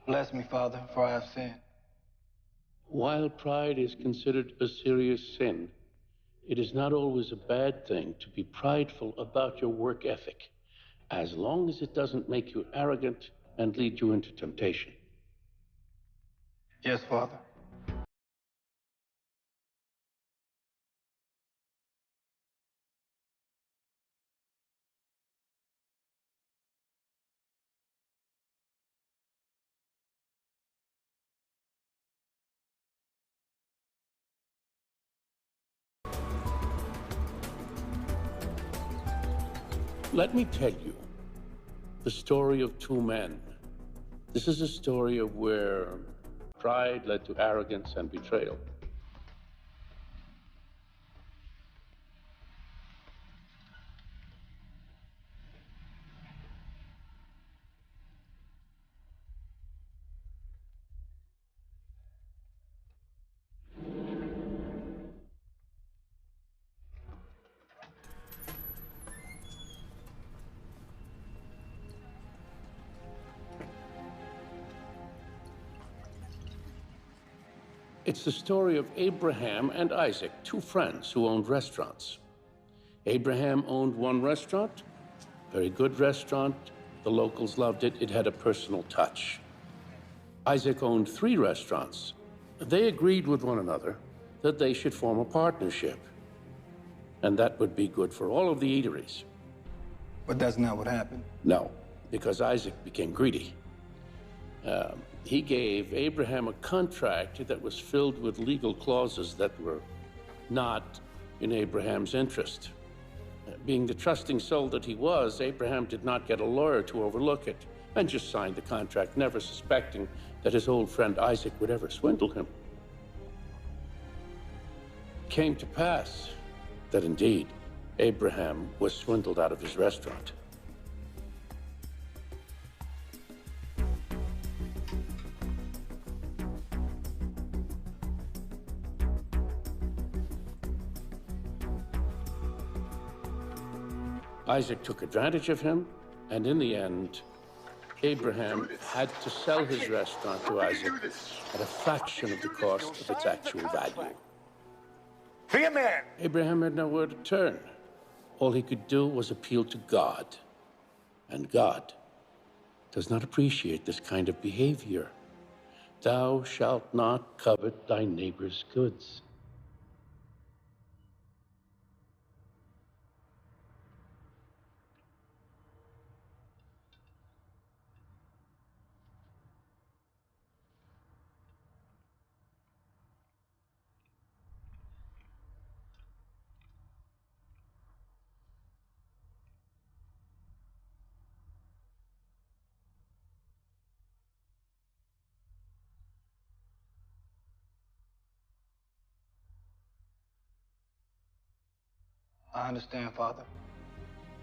Bless me, Father, for I have sinned. While pride is considered a serious sin, it is not always a bad thing to be prideful about your work ethic, as long as it doesn't make you arrogant and lead you into temptation. Yes, Father. Let me tell you the story of two men. This is a story of where pride led to arrogance and betrayal. It's the story of Abraham and Isaac, two friends who owned restaurants. Abraham owned one restaurant, very good restaurant. The locals loved it. It had a personal touch. Isaac owned three restaurants. They agreed with one another that they should form a partnership, and that would be good for all of the eateries. But that's not what happened. No, because Isaac became greedy. He gave Abraham a contract that was filled with legal clauses that were not in Abraham's interest. Being the trusting soul that he was, Abraham did not get a lawyer to overlook it and just signed the contract, never suspecting that his old friend Isaac would ever swindle him. It came to pass that indeed Abraham was swindled out of his restaurant. Isaac took advantage of him, and in the end, Abraham had to sell his restaurant to Isaac at a fraction of the cost of its actual value. Be a man! Abraham had nowhere to turn. All he could do was appeal to God. And God does not appreciate this kind of behavior. Thou shalt not covet thy neighbor's goods. I understand, Father.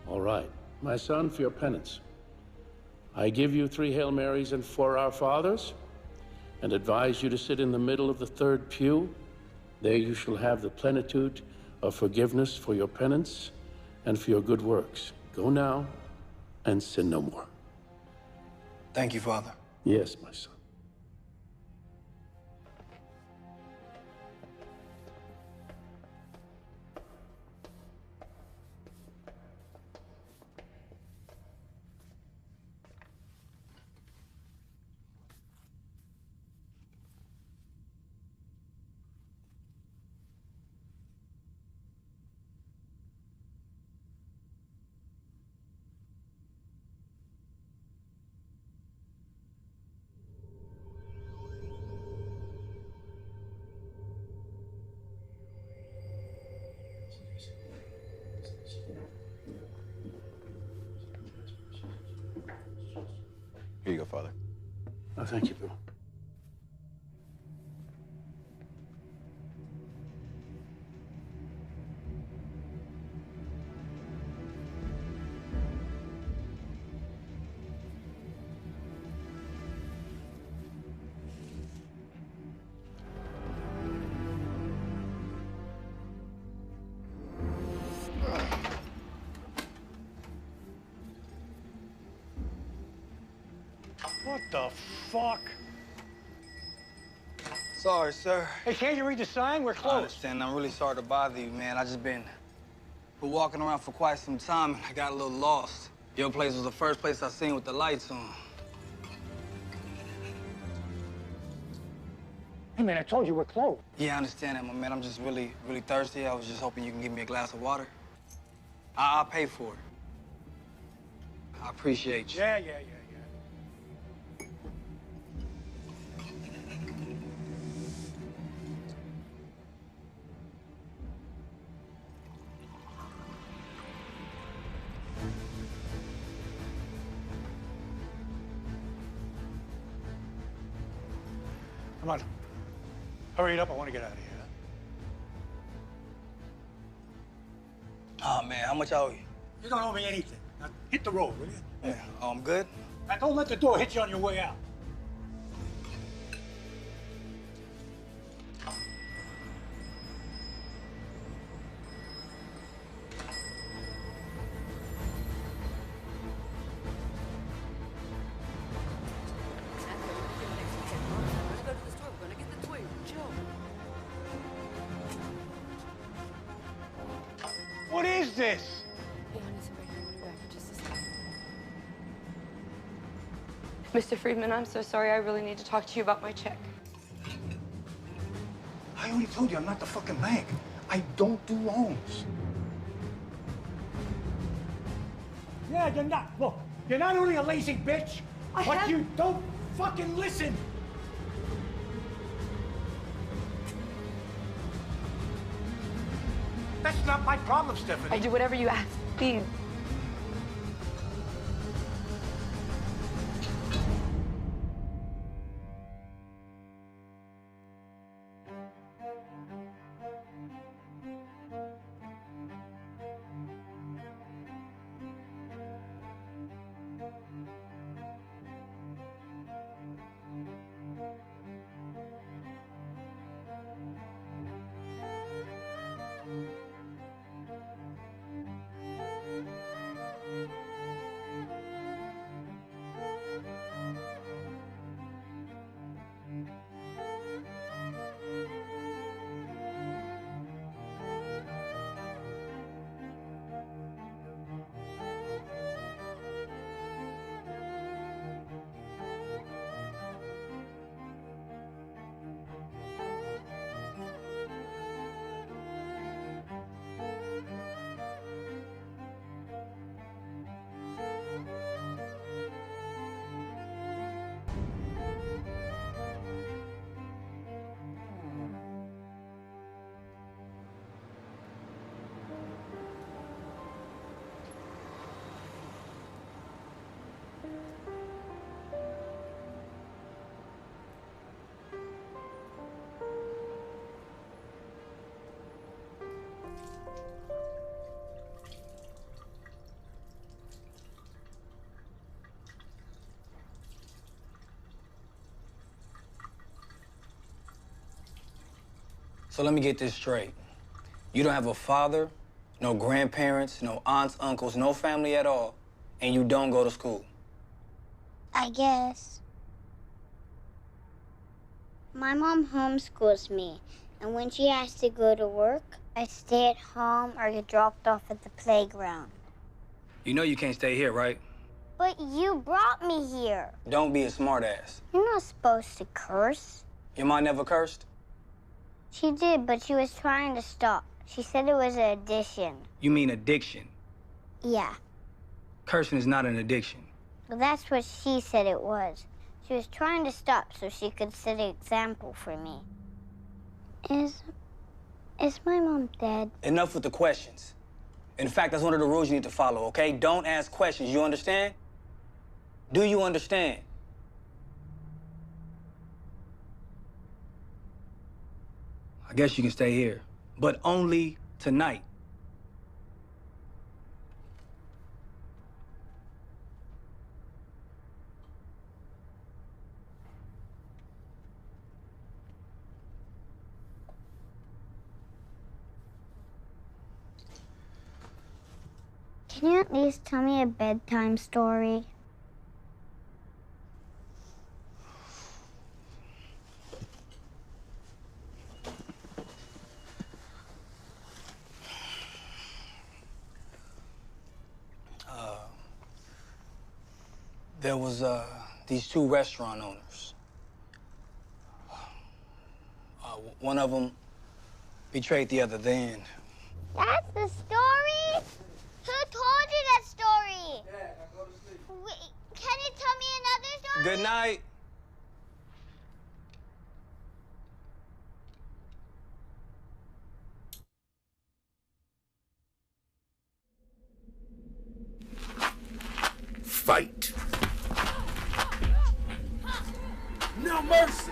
All right, my son, for your penance, I give you 3 Hail Marys and 4 Our Fathers, and advise you to sit in the middle of the 3rd pew. There you shall have the plenitude of forgiveness for your penance and for your good works. Go now and sin no more. Thank you, Father. Yes, my son. Here you go, Father. Oh, thank you, Bill. What the fuck? Sorry, sir. Hey, can't you read the sign? We're I closed. understand. I'm really sorry to bother you, man. I just been walking around for quite some time, and I got a little lost. Your place was the first place I seen with the lights on. Hey, man, I told you we're closed. Yeah, I understand that, my man. I'm just really thirsty. I was just hoping you can give me a glass of water. I'll pay for it. I appreciate you. Yeah. Come on. Hurry it up. I want to get out of here. Oh, man, how much I owe you? You don't owe me anything. Now, hit the road, will you? Yeah. Oh, I'm good? Now, don't let the door hit you on your way out. What is this? Mr. Friedman, I'm so sorry. I really need to talk to you about my check. I already told you I'm not the fucking bank. I don't do loans. Yeah, you're not. Look, you're not only a lazy bitch, but you don't fucking listen. That's not my problem, Stephanie. I do whatever you ask, please. So let me get this straight. You don't have a father, no grandparents, no aunts, uncles, no family at all, and you don't go to school. I guess. My mom homeschools me, and when she has to go to work, I stay at home or get dropped off at the playground. You know you can't stay here, right? But you brought me here. Don't be a smartass. You're not supposed to curse. Your mom never cursed? She did, but she was trying to stop. She said it was an addition. You mean addiction. Yeah, Cursing is not an addiction. well, that's what she said it was. She was trying to stop so she could set an example for me. Is my mom dead? Enough with the questions. In fact, that's one of the rules you need to follow, okay? Don't ask questions, you understand? Do you understand? I guess you can stay here, but only tonight. Can you at least tell me a bedtime story? There was these two restaurant owners. One of them betrayed the other. Then That's the story? Who told you that story? Dad, now go to sleep. Wait, can you tell me another story? Good night. Fight. No mercy.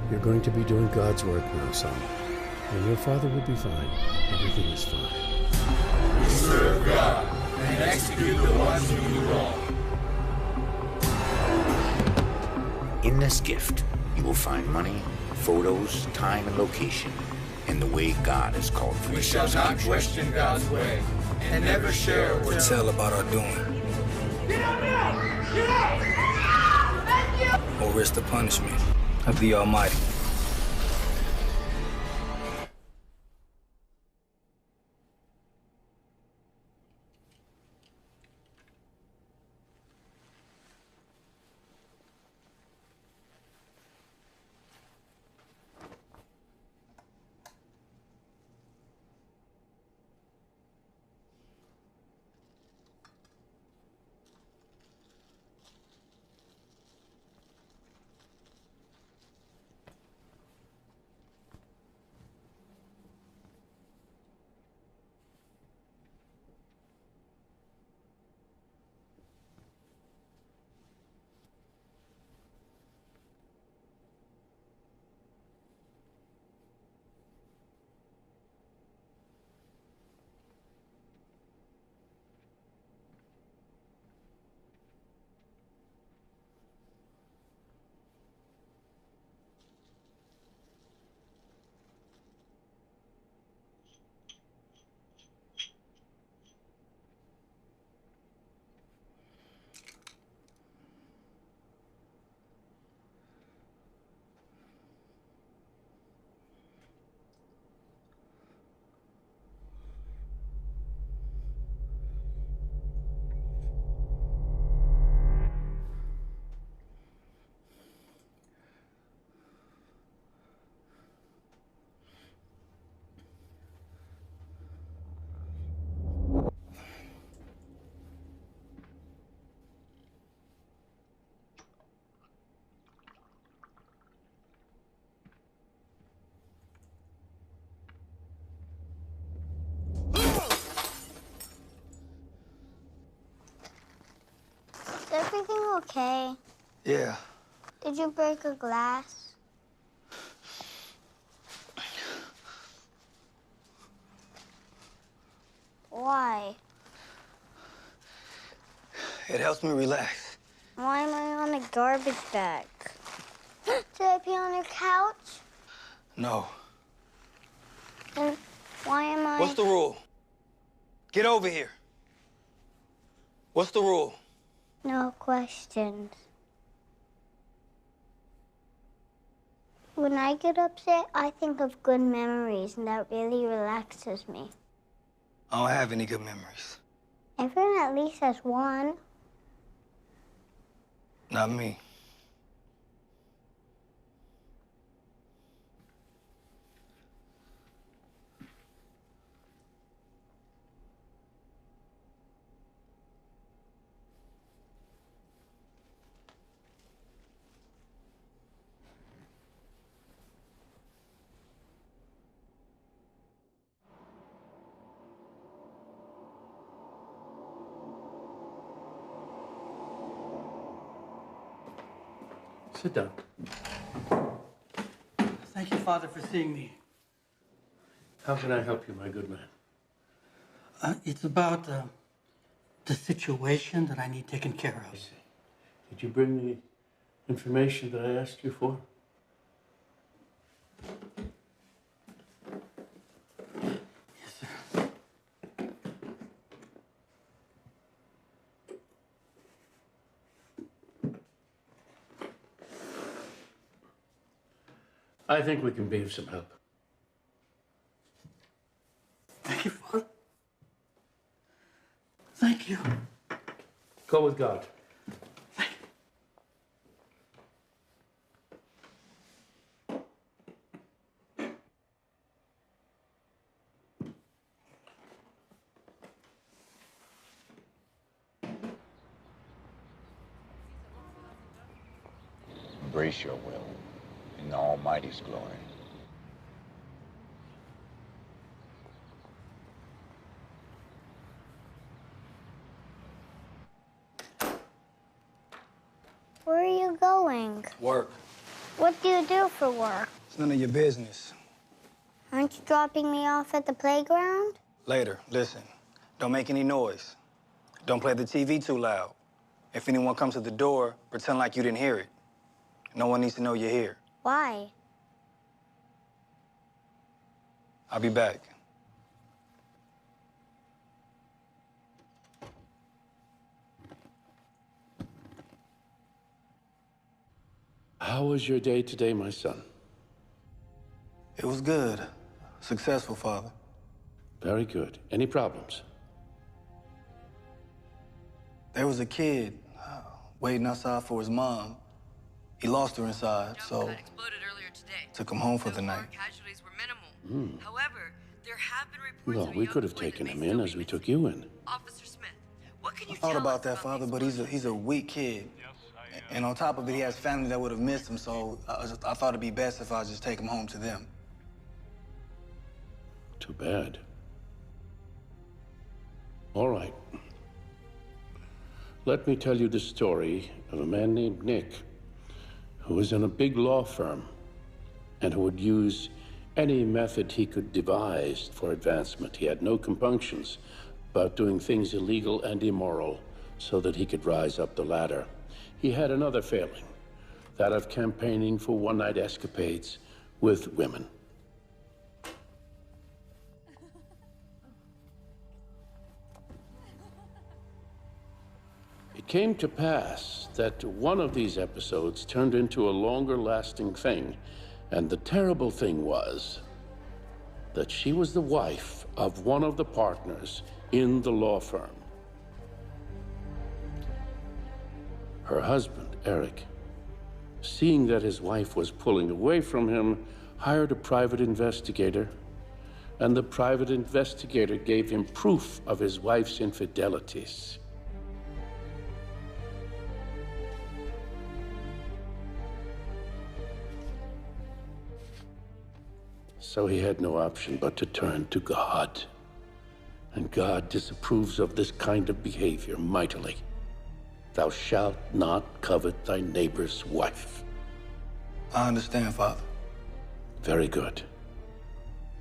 You're going to be doing God's work now, son. And your father will be fine. Everything is fine. We serve God and execute the ones who do wrong. In this gift, you will find money, photos, time, and location in the way God has called for. We shall not question God's way and never share or Tell about our doing. Get up now! Get up! Thank you! Or risk the punishment of the Almighty. Is everything okay? Yeah. Did you break a glass? Why? It helps me relax. Why am I on a garbage bag? Should I be on a couch? No. And why am I... What's the rule? Get over here. What's the rule? No questions. When I get upset, I think of good memories, and that really relaxes me. I don't have any good memories. Everyone at least has one. Not me. Sit down. Thank you, Father, for seeing me. How can I help you, my good man? It's about the situation that I need taken care of. Did you bring the information that I asked you for? Yes, sir. I think we can be of some help. Thank you, Father. Thank you. Go with God. Embrace your will in the Almighty's glory. Where are you going? Work. What do you do for work? It's none of your business. Aren't you dropping me off at the playground? Later, listen. Don't make any noise. Don't play the TV too loud. If anyone comes to the door, pretend like you didn't hear it. No one needs to know you're here. Why? I'll be back. How was your day today, my son? It was good. Successful, Father. Very good. Any problems? There was a kid waiting outside for his mom. He lost her inside, so exploded earlier today. took him home for the So far, night. casualties were minimal. However, there have been reports Well, of a we young could have boy that taken may him still in be as we missing. took you in. Officer Smith, what can you I thought tell about us that, Father, but he's a weak kid. And on top of it, he has family that would have missed him, so I thought it'd be best if I just take him home to them. Too bad. All right. Let me tell you the story of a man named Nick who was in a big law firm and who would use any method he could devise for advancement. He had no compunctions about doing things illegal and immoral so that he could rise up the ladder. He had another failing, that of campaigning for one-night escapades with women. It came to pass that one of these episodes turned into a longer-lasting thing, and the terrible thing was that she was the wife of one of the partners in the law firm. Her husband, Eric, seeing that his wife was pulling away from him, hired a private investigator, and the private investigator gave him proof of his wife's infidelities. So he had no option but to turn to God. And God disapproves of this kind of behavior mightily. Thou shalt not covet thy neighbor's wife. I understand, Father. Very good.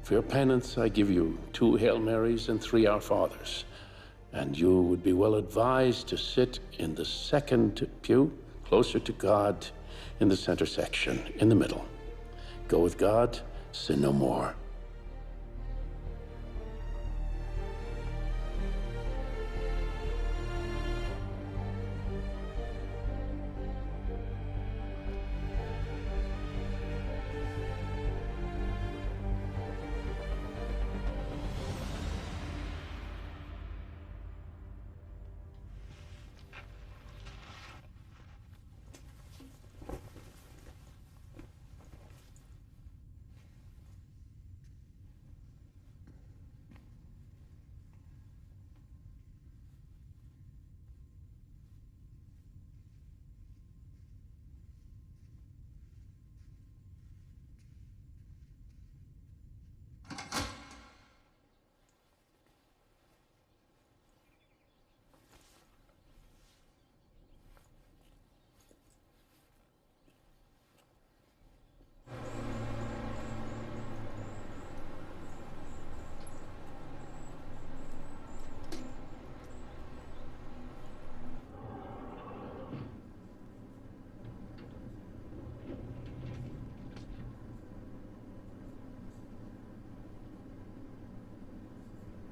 For your penance, I give you 2 Hail Marys and 3 Our Fathers. And you would be well advised to sit in the second pew, closer to God, in the center section, in the middle. Go with God, sin no more.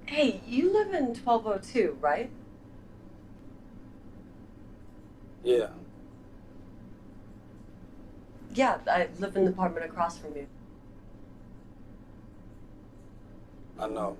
Hey, you live in 1202, right? Yeah. Yeah, I live in the apartment across from you. I know.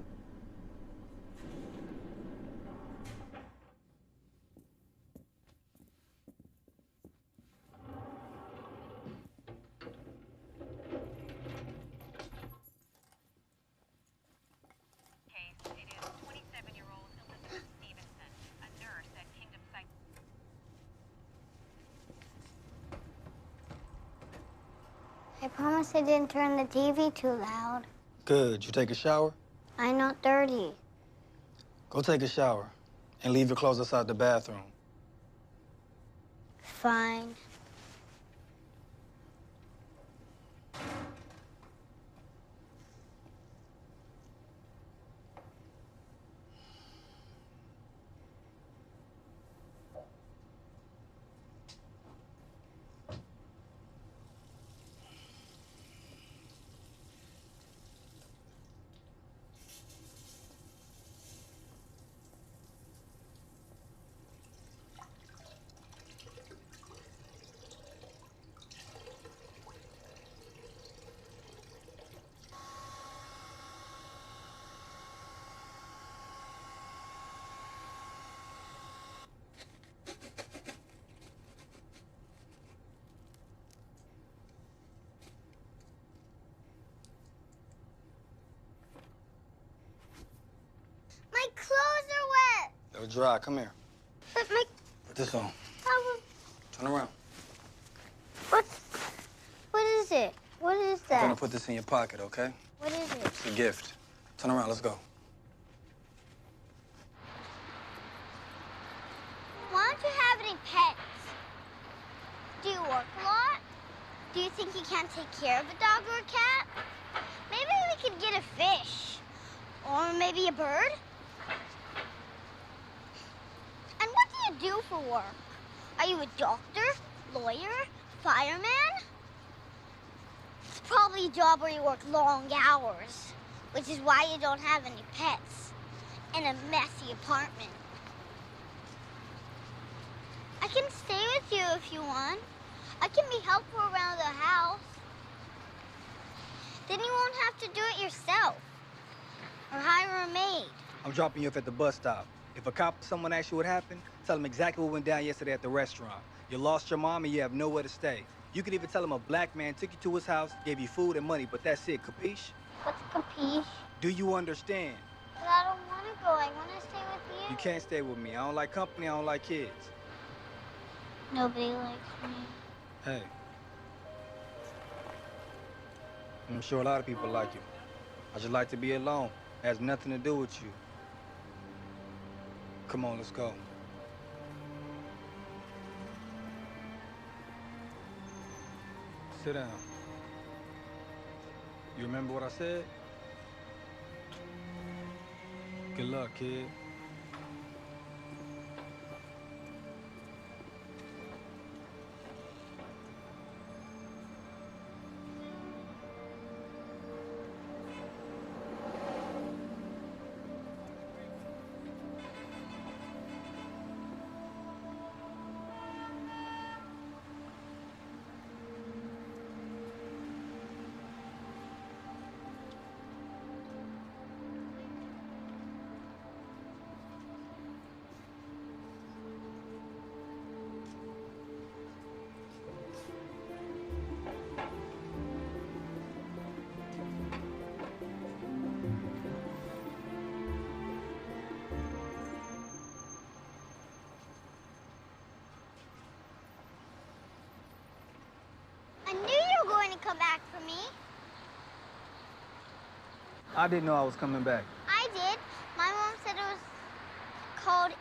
I promise I didn't turn the TV too loud. Good. You take a shower? I'm not dirty. Go take a shower and leave your clothes outside the bathroom. Fine. My clothes are wet. They're dry. Come here. But my... Put this on. Turn around. What is it? What is that? I'm gonna put this in your pocket, okay? What is it? It's a gift. Turn around. Let's go. Why don't you have any pets? Do you work a lot? Do you think you can't take care of a dog or a cat? Maybe we could get a fish. Or maybe a bird? And what do you do for work? Are you a doctor, lawyer, fireman? It's probably a job where you work long hours, which is why you don't have any pets in a messy apartment. I can stay with you if you want. I can be helpful around the house. Then you won't have to do it yourself or hire a maid. I'm dropping you off at the bus stop. If a cop or someone asks you what happened, tell them exactly what went down yesterday at the restaurant. You lost your mom and you have nowhere to stay. You could even tell them a black man took you to his house, gave you food and money, but that's it, capiche? What's capiche? Do you understand? But I don't want to go. I want to stay with you. You can't stay with me. I don't like company, I don't like kids. Nobody likes me. Hey. I'm sure a lot of people like you. I just like to be alone. It has nothing to do with you. Come on, let's go. Sit down. You remember what I said? Good luck, kid. I knew you were going to come back for me. I didn't know I was coming back. I did. My mom said it was called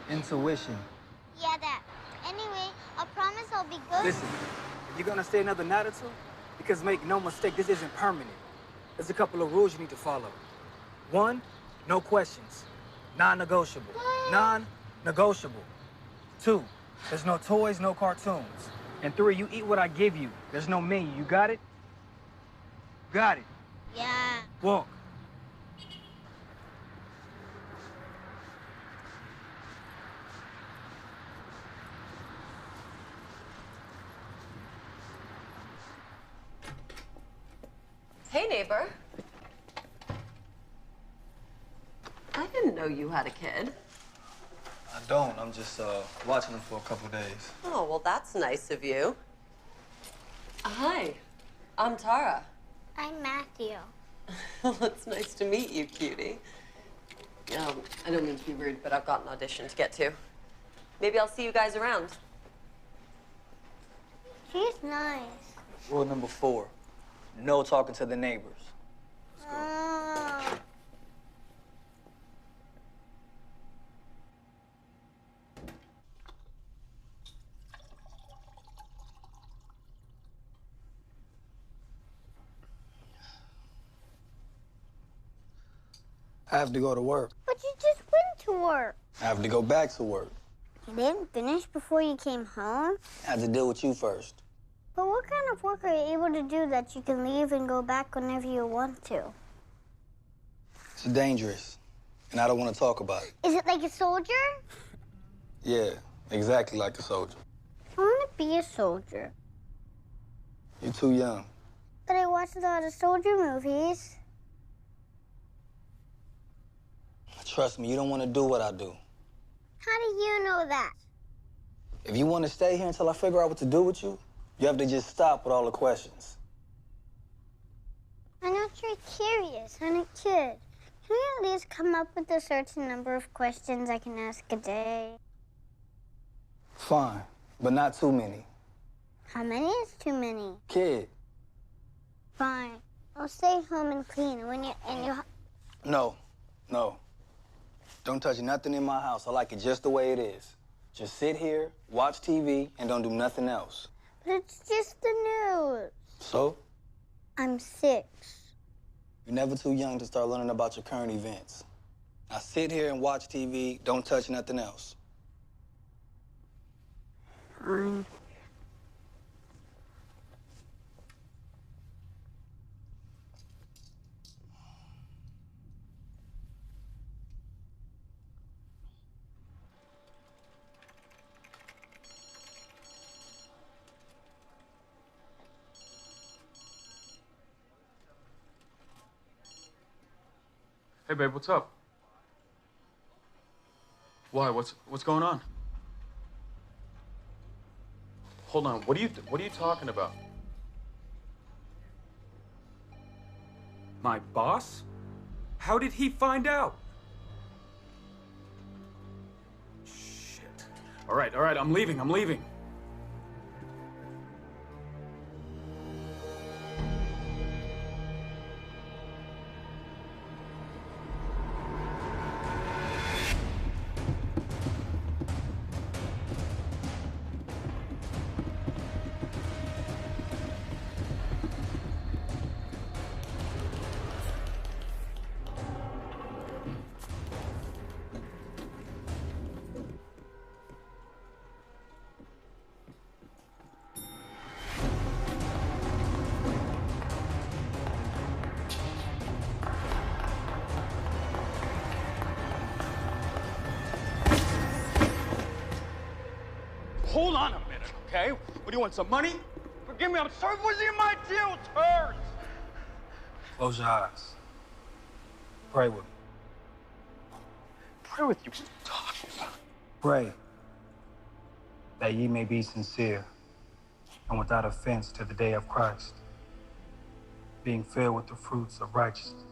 Intuition. Yeah, that. Anyway, I promise I'll be good. Listen, if you're gonna stay another night or two, because make no mistake, this isn't permanent. There's a couple of rules you need to follow. 1, no questions. Non-negotiable. Non-negotiable. 2, there's no toys, no cartoons. And 3, you eat what I give you. There's no menu. You got it? Got it. Yeah. Walk. Hey, neighbor. I didn't know you had a kid. I don't. I'm just watching them for a couple days. Oh, well, that's nice of you. Hi, I'm Tara. I'm Matthew. Well, it's nice to meet you, cutie. I don't mean to be rude, but I've got an audition to get to. Maybe I'll see you guys around. She's nice. Rule number 4, no talking to the neighbors. I have to go to work. But you just went to work. I have to go back to work. You didn't finish before you came home? I had to deal with you first. But what kind of work are you able to do that you can leave and go back whenever you want to? It's dangerous, and I don't want to talk about it. Is it like a soldier? Yeah, exactly like a soldier. I want to be a soldier. You're too young. But I watched a lot of soldier movies. Trust me, you don't want to do what I do. How do you know that? If you want to stay here until I figure out what to do with you, you have to just stop with all the questions. I know you're curious. I'm a kid. Can we at least come up with a certain number of questions I can ask a day? Fine, but not too many. How many is too many? Kid. Fine. I'll stay home and clean. When you're in your... No. Don't touch nothing in my house. I like it just the way it is. Just sit here, watch TV, and don't do nothing else. But it's just the news. So? I'm 6. You're never too young to start learning about your current events. Now sit here and watch TV. Don't touch nothing else. Fine. Hey, babe, what's up? Why? What's going on? Hold on. What are you talking about? My boss? How did he find out? Shit. All right, I'm leaving. Hold on a minute, okay? What do you want, some money? Forgive me, I'm sorry. What's in my deal, turds? Close your eyes. Pray with me. Pray with you. What are you talking about? Pray that ye may be sincere and without offense to the day of Christ, being filled with the fruits of righteousness.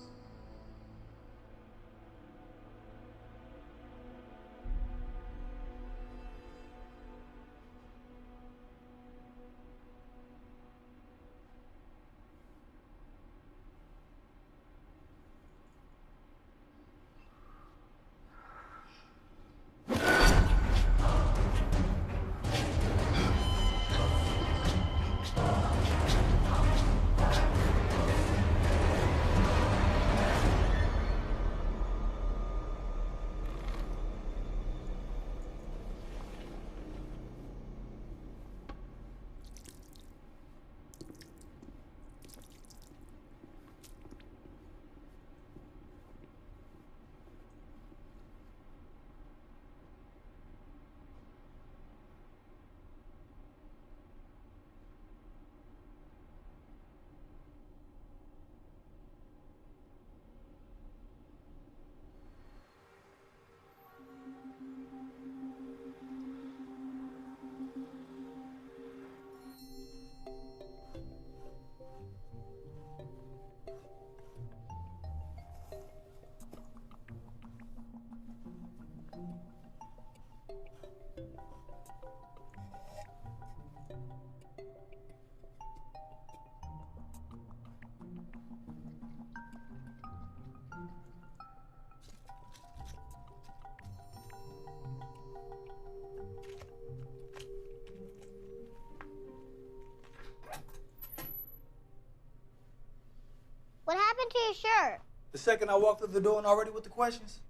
The second I walked through the door and already with the questions?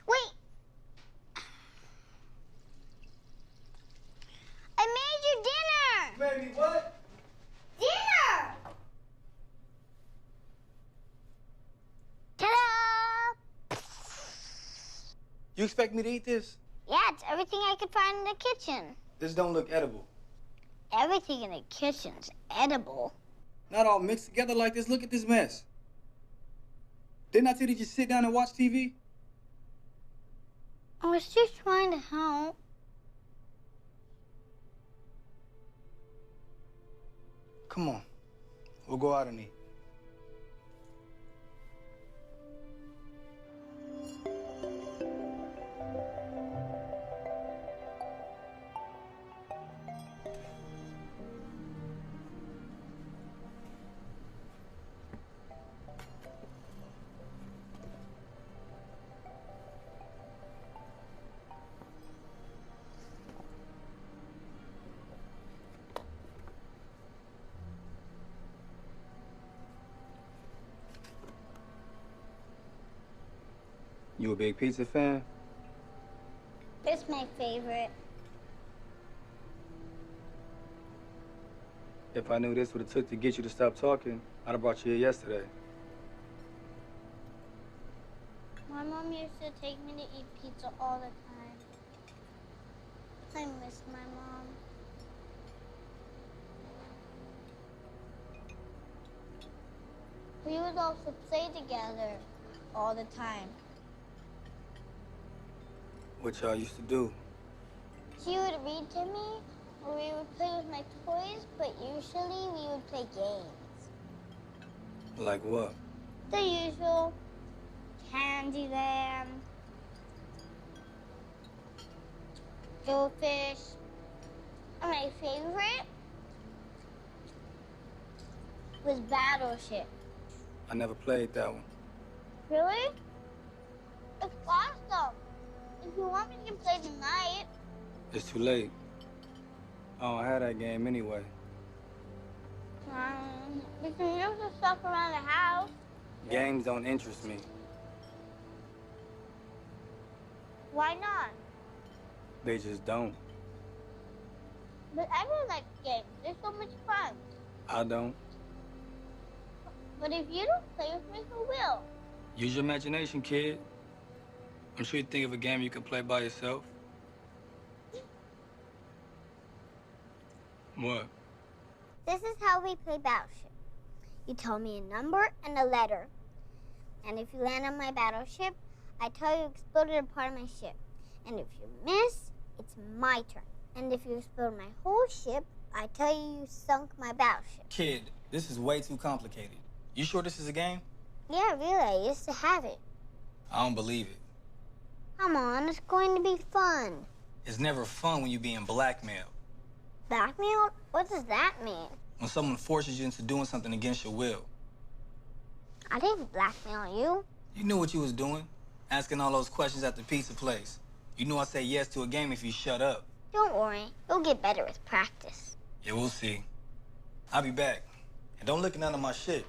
Wait. I made you dinner. You made me what? Dinner. Ta-da! You expect me to eat this? Yeah, it's everything I could find in the kitchen. This don't look edible. Everything in the kitchen's edible. Not all mixed together like this. Look at this mess. Didn't I tell you to just sit down and watch TV? I was just trying to help. Come on. We'll go out and eat. You a big pizza fan? It's my favorite. If I knew this would have took to get you to stop talking, I'd have brought you here yesterday. My mom used to take me to eat pizza all the time. I miss my mom. We would also play together all the time. What y'all used to do? She would read to me, or we would play with my toys, but usually we would play games. Like what? The usual. Candyland. Goldfish. And my favorite was Battleship. I never played that one. Really? It's awesome. If you want, we can play tonight. It's too late. I don't have that game anyway. We can use the stuff around the house. Games don't interest me. Why not? They just don't. But I really like games. They're so much fun. I don't. But if you don't play with me, who will? Use your imagination, kid. I'm sure you think of a game you can play by yourself. What? This is how we play Battleship. You tell me a number and a letter. And if you land on my battleship, I tell you exploded a part of my ship. And if you miss, it's my turn. And if you explode my whole ship, I tell you sunk my battleship. Kid, this is way too complicated. You sure this is a game? Yeah, really, I used to have it. I don't believe it. Come on, it's going to be fun. It's never fun when you're being blackmailed. Blackmailed? What does that mean? When someone forces you into doing something against your will. I didn't blackmail you. You knew what you was doing, asking all those questions at the pizza place. You knew I'd say yes to a game if you shut up. Don't worry, you'll get better with practice. Yeah, we'll see. I'll be back. And don't look at none of my shit.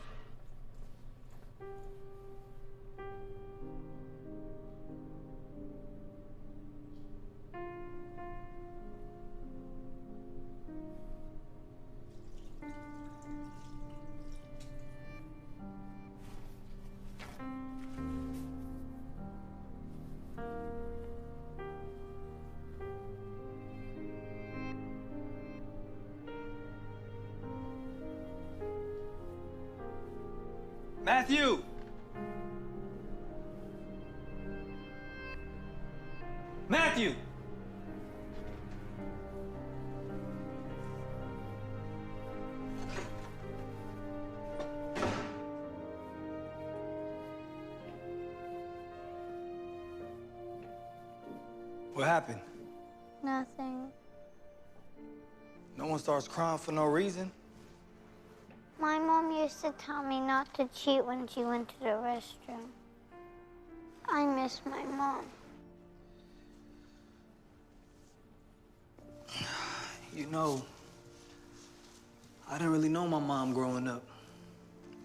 Matthew! Matthew! What happened? Nothing. No one starts crying for no reason. My mom used to tell me not to cheat when she went to the restroom. I miss my mom. You know, I didn't really know my mom growing up.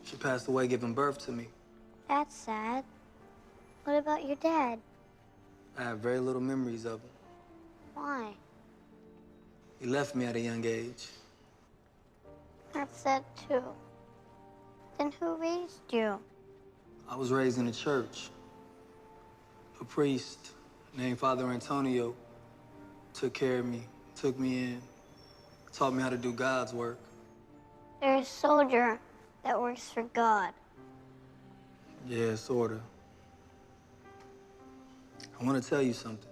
She passed away giving birth to me. That's sad. What about your dad? I have very little memories of him. Why? He left me at a young age. That's sad too. Then who raised you? I was raised in a church. A priest named Father Antonio took care of me, took me in, taught me how to do God's work. There's a soldier that works for God. Yeah, sorta. I want to tell you something.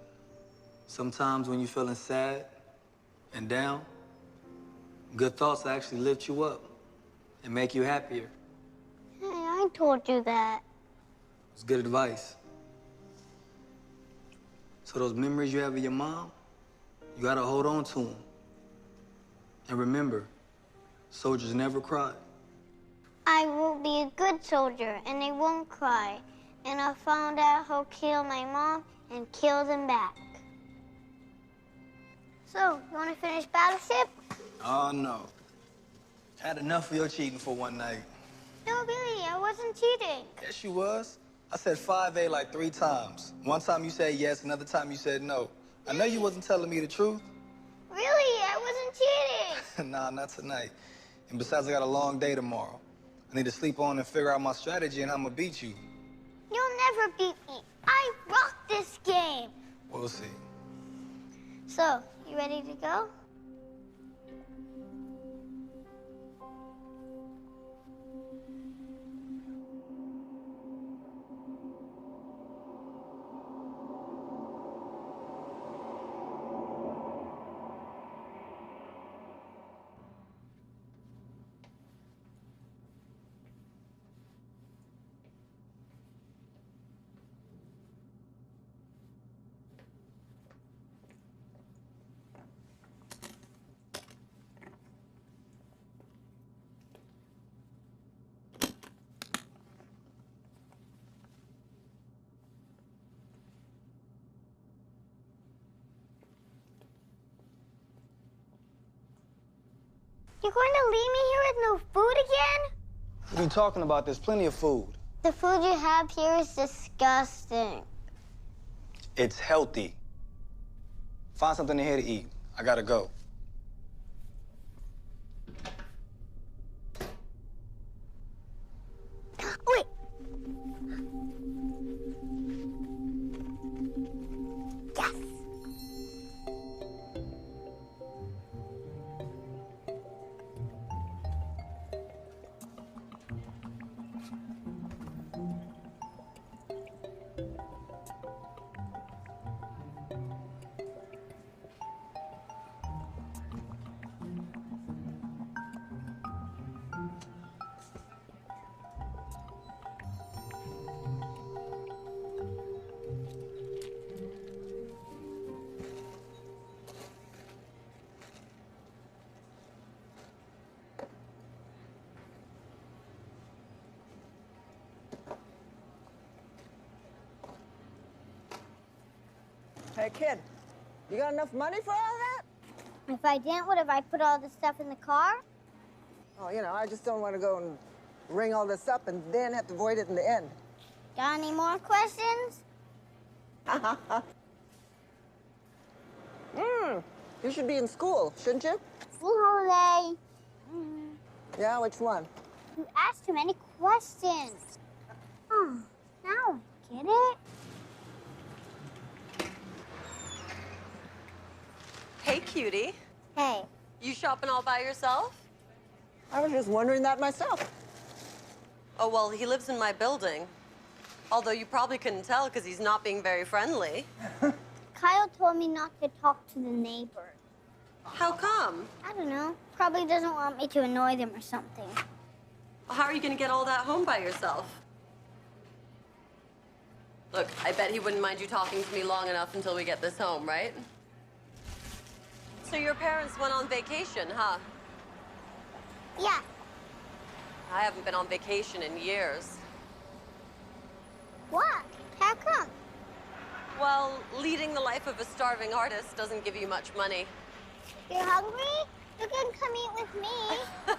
Sometimes when you're feeling sad and down, good thoughts actually lift you up and make you happier. Hey, I told you that. It's good advice. So those memories you have of your mom, you gotta hold on to them. And remember, soldiers never cry. I will be a good soldier, and I won't cry. And I found out who killed my mom and killed him back. So, you want to finish Battleship? Oh, no. Had enough of your cheating for one night. No, Billy, I wasn't cheating. Yes, you was. I said 5A like 3 times. One time you said yes, another time you said no. I know you wasn't telling me the truth. Really? I wasn't cheating. Nah, not tonight. And besides, I got a long day tomorrow. I need to sleep on and figure out my strategy and how I'm gonna beat you. You'll never beat me. I rock this game. We'll see. So, you ready to go? You're going to leave me here with no food again? What are you talking about? There's plenty of food. The food you have here is disgusting. It's healthy. Find something in here to eat. I gotta go. Wait. Yes. Hey, kid, you got enough money for all that? If I didn't, would have I put all this stuff in the car? Oh, you know, I just don't want to go and ring all this up and then have to void it in the end. Got any more questions? You should be in school, shouldn't you? School holiday. Yeah, which one? You asked too many questions. Oh, now I get it. Hey, cutie. Hey. You shopping all by yourself? I was just wondering that myself. Oh, well, he lives in my building. Although you probably couldn't tell because he's not being very friendly. Kyle told me not to talk to the neighbors. How come? I don't know. Probably doesn't want me to annoy them or something. How are you going to get all that home by yourself? Look, I bet he wouldn't mind you talking to me long enough until we get this home, right? So your parents went on vacation, huh? Yeah. I haven't been on vacation in years. What? How come? Well, leading the life of a starving artist doesn't give you much money. You're hungry? You can come eat with me.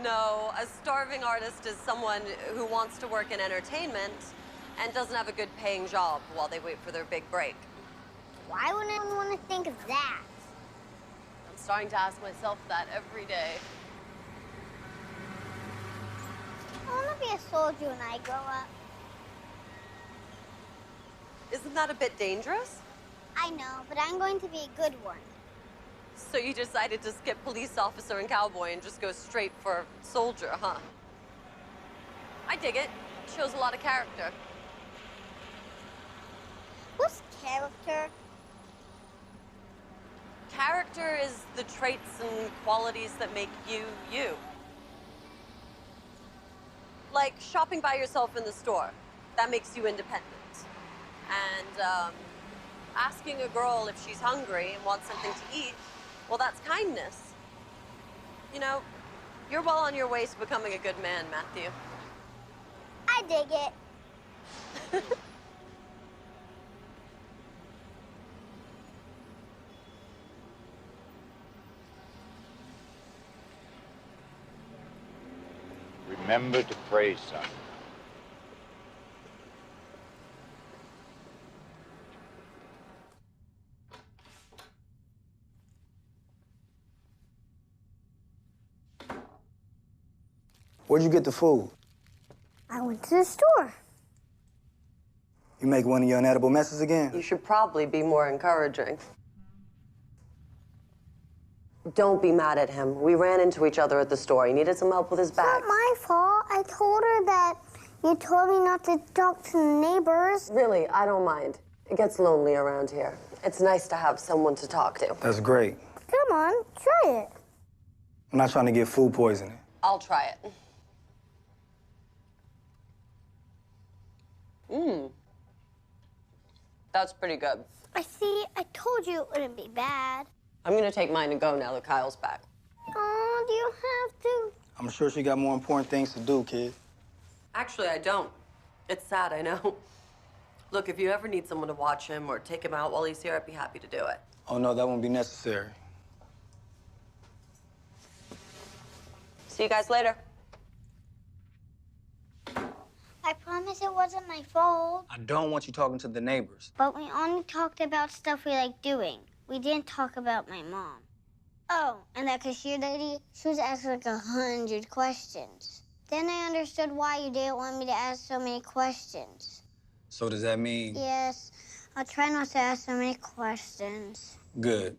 No, a starving artist is someone who wants to work in entertainment and doesn't have a good paying job while they wait for their big break. Why would anyone want to think of that? I'm starting to ask myself that every day. I want to be a soldier when I grow up. Isn't that a bit dangerous? I know, but I'm going to be a good one. So you decided to skip police officer and cowboy and just go straight for soldier, huh? I dig it. Shows a lot of character. What's character? Character is the traits and qualities that make you, you. Like shopping by yourself in the store. That makes you independent. And asking a girl if she's hungry and wants something to eat, well, that's kindness. You know, you're well on your way to becoming a good man, Matthew. I dig it. Remember to pray, son. Where'd you get the food? I went to the store. You make one of your inedible messes again? You should probably be more encouraging. Don't be mad at him. We ran into each other at the store. He needed some help with his bag. It's not my fault. I told her that you told me not to talk to the neighbors. Really, I don't mind. It gets lonely around here. It's nice to have someone to talk to. That's great. Come on, try it. I'm not trying to get food poisoning. I'll try it. That's pretty good. I see. I told you it wouldn't be bad. I'm gonna take mine and go now that Kyle's back. Oh, do you have to? I'm sure she got more important things to do, kid. Actually, I don't. It's sad, I know. Look, if you ever need someone to watch him or take him out while he's here, I'd be happy to do it. Oh, no, that won't be necessary. See you guys later. I promise it wasn't my fault. I don't want you talking to the neighbors. But we only talked about stuff we like doing. We didn't talk about my mom. Oh, and that cashier lady, she was asking like 100 questions. Then I understood why you didn't want me to ask so many questions. So does that mean? Yes, I'll try not to ask so many questions. Good.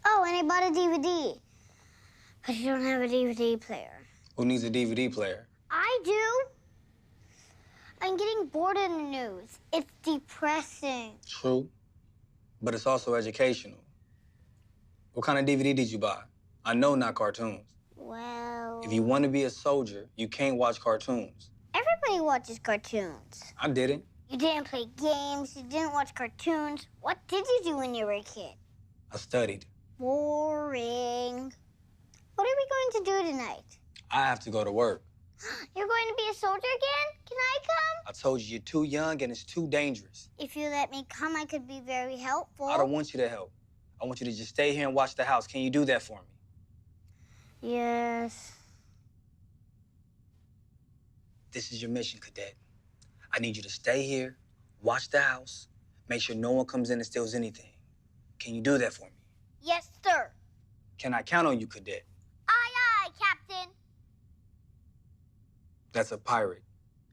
Oh, and I bought a DVD. But you don't have a DVD player. Who needs a DVD player? I do. I'm getting bored of the news. It's depressing. True. But it's also educational. What kind of DVD did you buy? I know not cartoons. Well... If you want to be a soldier, you can't watch cartoons. Everybody watches cartoons. I didn't. You didn't play games, you didn't watch cartoons. What did you do when you were a kid? I studied. Boring. What are we going to do tonight? I have to go to work. You're going to be a soldier again? Can I come? I told you you're too young and it's too dangerous. If you let me come, I could be very helpful. I don't want you to help. I want you to just stay here and watch the house. Can you do that for me? Yes. This is your mission, cadet. I need you to stay here, watch the house, make sure no one comes in and steals anything. Can you do that for me? Yes, sir. Can I count on you, cadet? Aye, aye, Captain. That's a pirate.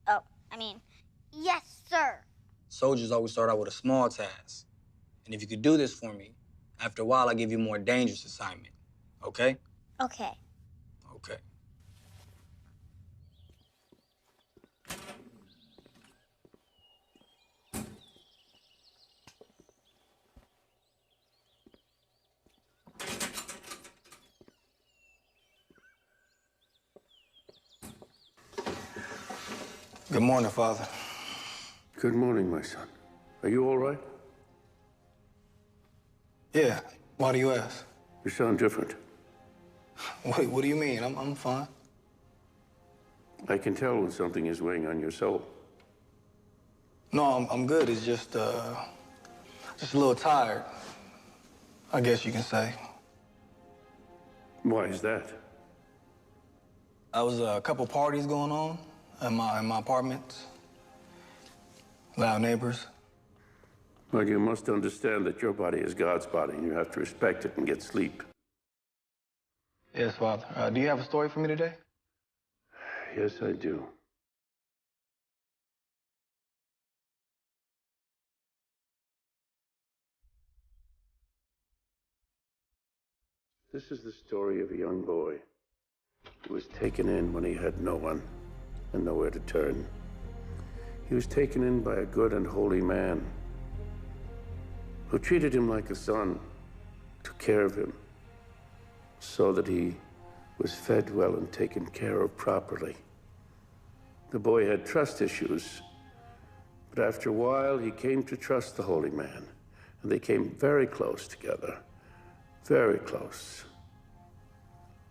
Oh, I mean, yes, sir. Soldiers always start out with a small task. And if you could do this for me, after a while, I'll give you a more dangerous assignment. Okay? Okay. Okay. Good morning, Father. Good morning, my son. Are you all right? Yeah. Why do you ask? You sound different. What do you mean? I'm fine. I can tell when something is weighing on your soul. No, I'm good. It's just a little tired, I guess you can say. Why is that? There was a couple parties going on in my apartment. Loud neighbors. Well, you must understand that your body is God's body, and you have to respect it and get sleep. Yes, Father. Do you have a story for me today? Yes, I do. This is the story of a young boy who was taken in when he had no one and nowhere to turn. He was taken in by a good and holy man who treated him like a son, took care of him, so that he was fed well and taken care of properly. The boy had trust issues, but after a while he came to trust the holy man, and they came very close together, very close.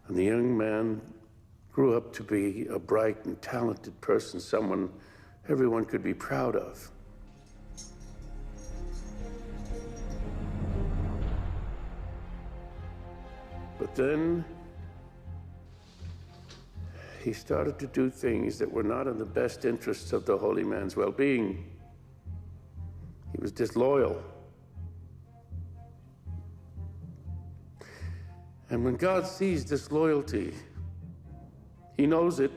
And the young man grew up to be a bright and talented person, someone everyone could be proud of. But then he started to do things that were not in the best interests of the holy man's well-being. He was disloyal. And when God sees disloyalty, he knows it.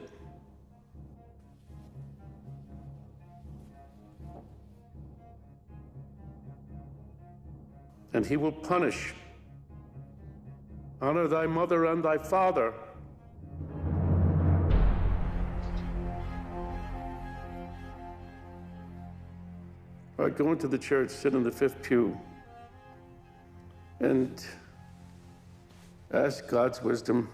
And he will punish. Honor thy mother and thy father. I'd go into the church, sit in the 5th pew, and ask God's wisdom.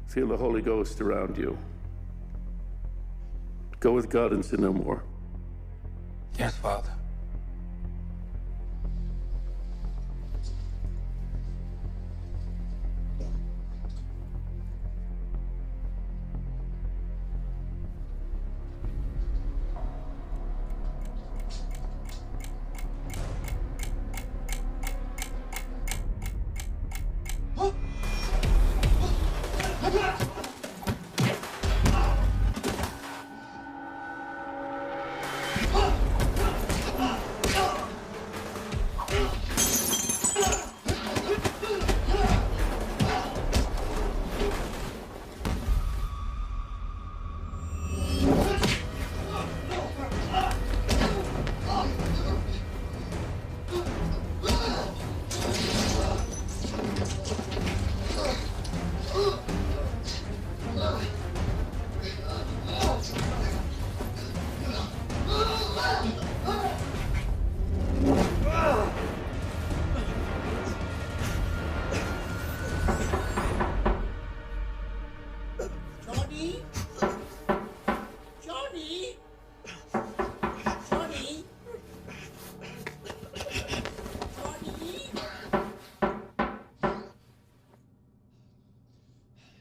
Feel the Holy Ghost around you. Go with God and sin no more. Yes, Father.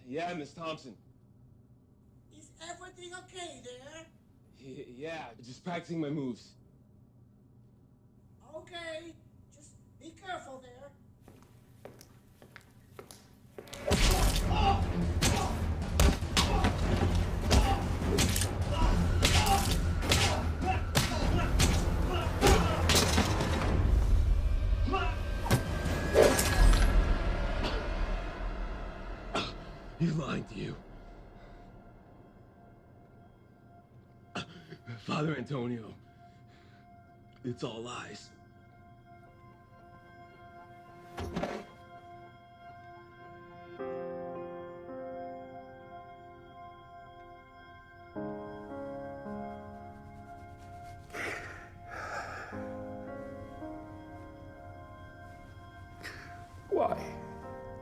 Yeah, Miss Thompson. Is everything okay there? Yeah, just practicing my moves. Okay, just be careful there. He's lying to you. Father Antonio, it's all lies. Why?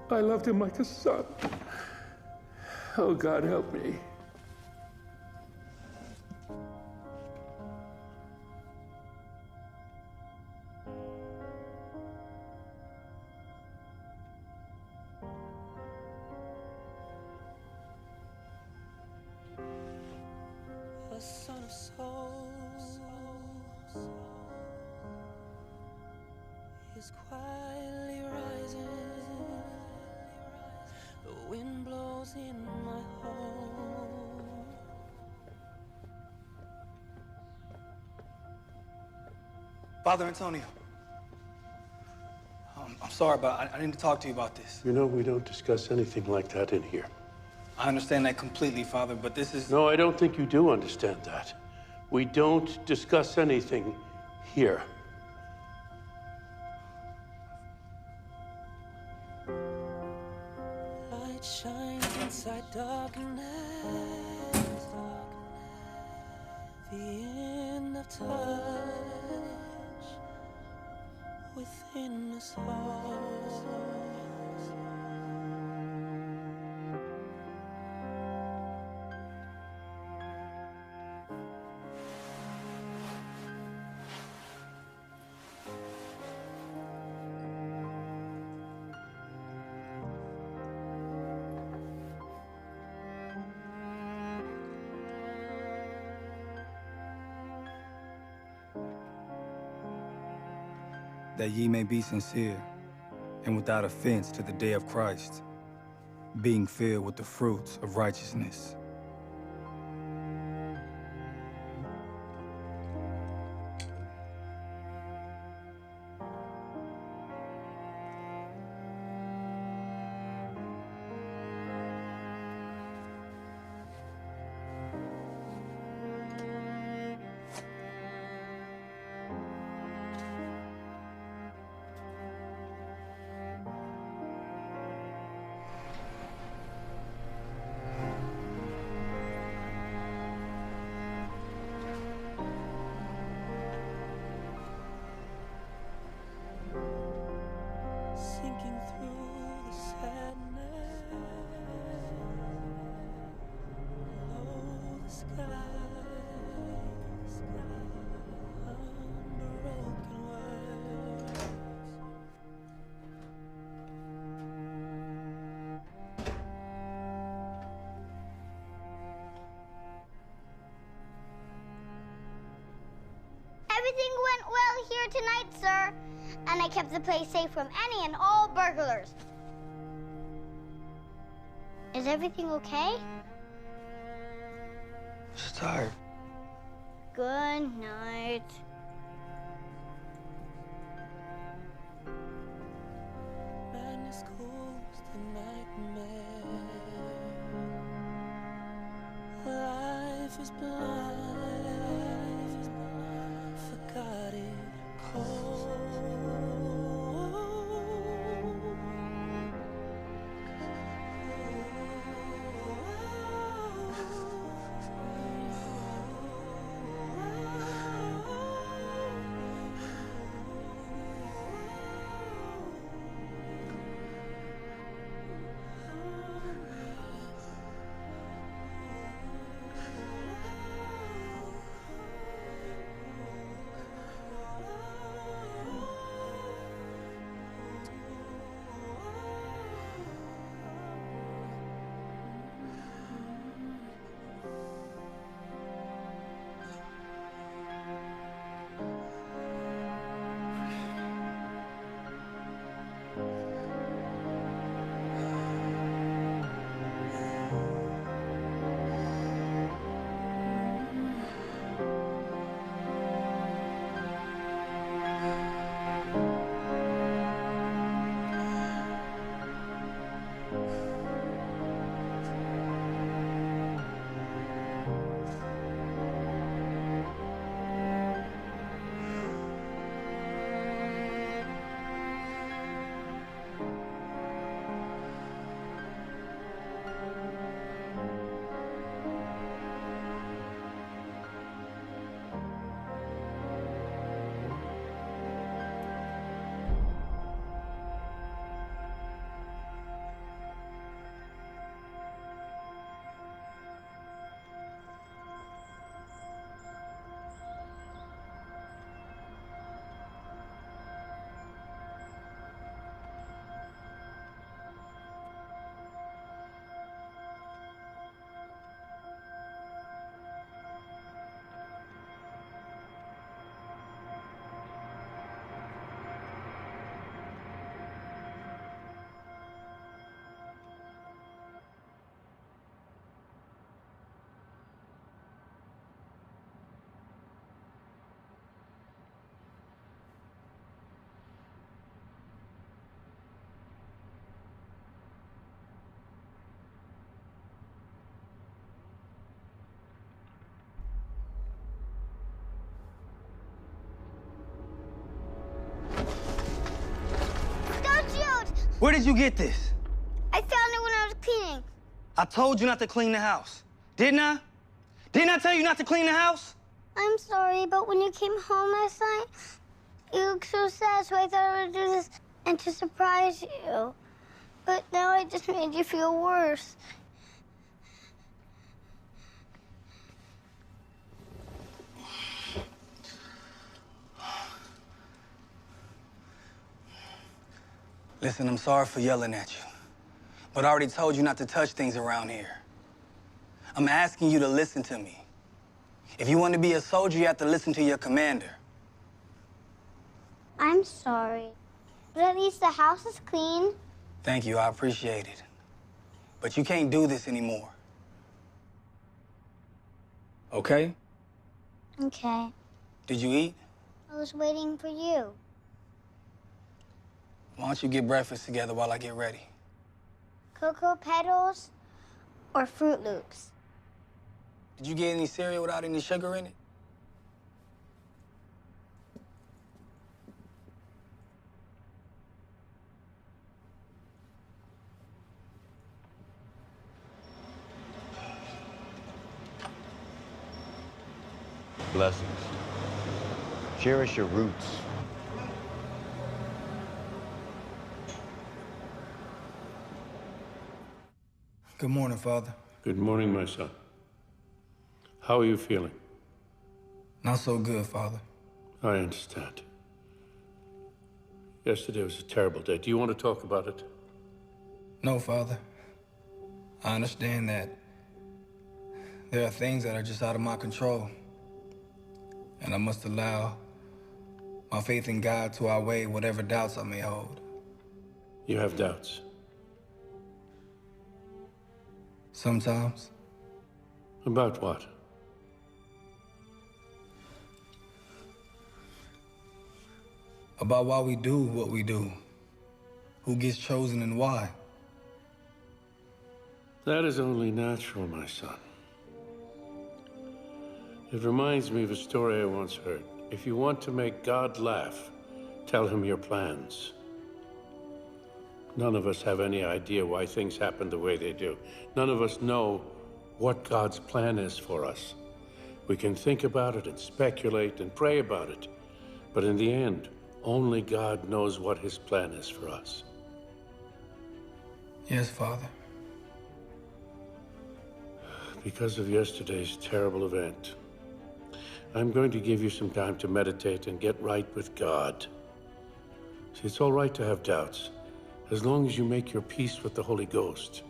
I loved him like a son. Oh, God, help me. A son of souls is quietly rising Father Antonio. I'm sorry, but I need to talk to you about this. You know, we don't discuss anything like that in here. I understand that completely, Father, but this is... No, I don't think you do understand that. We don't discuss anything here. Light shines inside darkness. The end of touch within us all. That ye may be sincere and without offense to the day of Christ, being filled with the fruits of righteousness. Sinking through the sadness, below the sky, unbroken words. Everything went well here tonight, sir. And I kept the place safe from any and all burglars. Is everything okay? Just tired. Good night. Madness calls the nightmare. Life is blind. Forgot it cold. Where did you get this? I found it when I was cleaning. I told you not to clean the house. Didn't I? Didn't I tell you not to clean the house? I'm sorry, but when you came home last night, you looked so sad, so I thought I would do this and to surprise you. But now I just made you feel worse. Listen, I'm sorry for yelling at you, but I already told you not to touch things around here. I'm asking you to listen to me. If you want to be a soldier, you have to listen to your commander. I'm sorry, but at least the house is clean. Thank you, I appreciate it. But you can't do this anymore. Okay? Okay. Did you eat? I was waiting for you. Why don't you get breakfast together while I get ready? Cocoa Petals or Fruit Loops? Did you get any cereal without any sugar in it? Blessings. Cherish your roots. Good morning, Father. Good morning, my son. How are you feeling? Not so good, Father. I understand. Yesterday was a terrible day. Do you want to talk about it? No, Father. I understand that there are things that are just out of my control. And I must allow my faith in God to outweigh whatever doubts I may hold. You have doubts? Sometimes. About what? About why we do what we do. Who gets chosen and why. That is only natural, my son. It reminds me of a story I once heard. If you want to make God laugh, tell him your plans. None of us have any idea why things happen the way they do. None of us know what God's plan is for us. We can think about it and speculate and pray about it, but in the end, only God knows what his plan is for us. Yes, Father. Because of yesterday's terrible event, I'm going to give you some time to meditate and get right with God. See, it's all right to have doubts, as long as you make your peace with the Holy Ghost.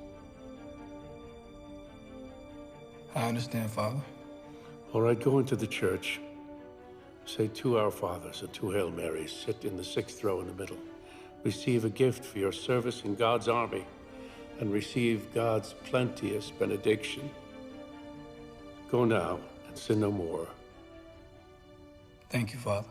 I understand, Father. All right, go into the church. Say 2 Our Fathers and 2 Hail Marys. Sit in the 6th row in the middle. Receive a gift for your service in God's army and receive God's plenteous benediction. Go now and sin no more. Thank you, Father.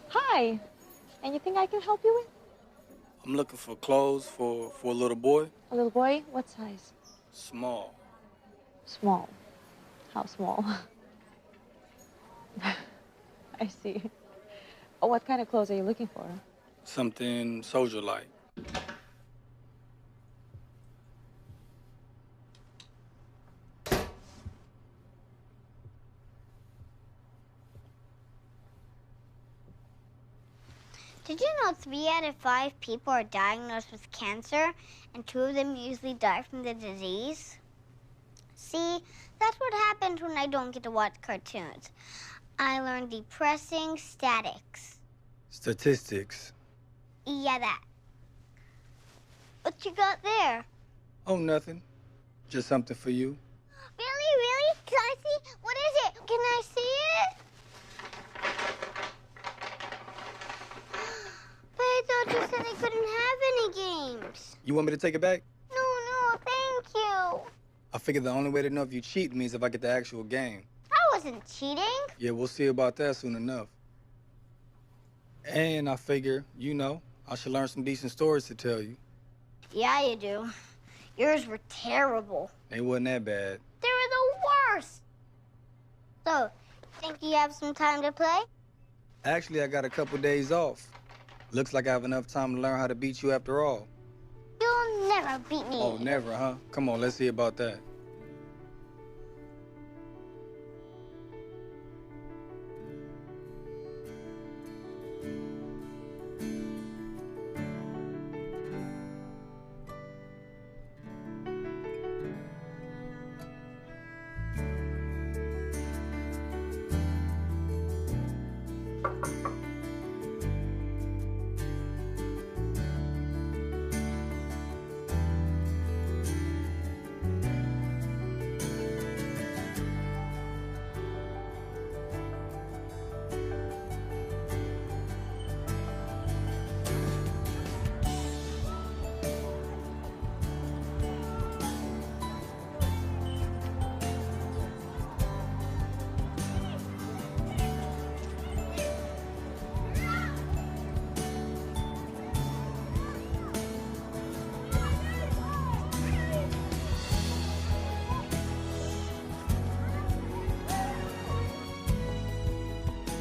Hi. Anything I can help you with? I'm looking for clothes for a little boy. A little boy? What size? Small. Small. How small? I see. Oh, what kind of clothes are you looking for? Something soldier-like. Did you know 3 out of 5 people are diagnosed with cancer, and 2 of them usually die from the disease? See, that's what happens when I don't get to watch cartoons. I learn depressing statics. Statistics. Yeah, that. What you got there? Oh, nothing. Just something for you. Really, really? Can I see? What is it? Can I see it? But I thought you said I couldn't have any games. You want me to take it back? No, thank you. I figured the only way to know if you cheat means if I get the actual game. I wasn't cheating. Yeah, we'll see about that soon enough. And I figure, you know, I should learn some decent stories to tell you. Yeah, you do. Yours were terrible. They wasn't that bad. They were the worst. So, think you have some time to play? Actually, I got a couple days off. Looks like I have enough time to learn how to beat you after all. You'll never beat me. Oh, never, huh? Come on, let's see about that.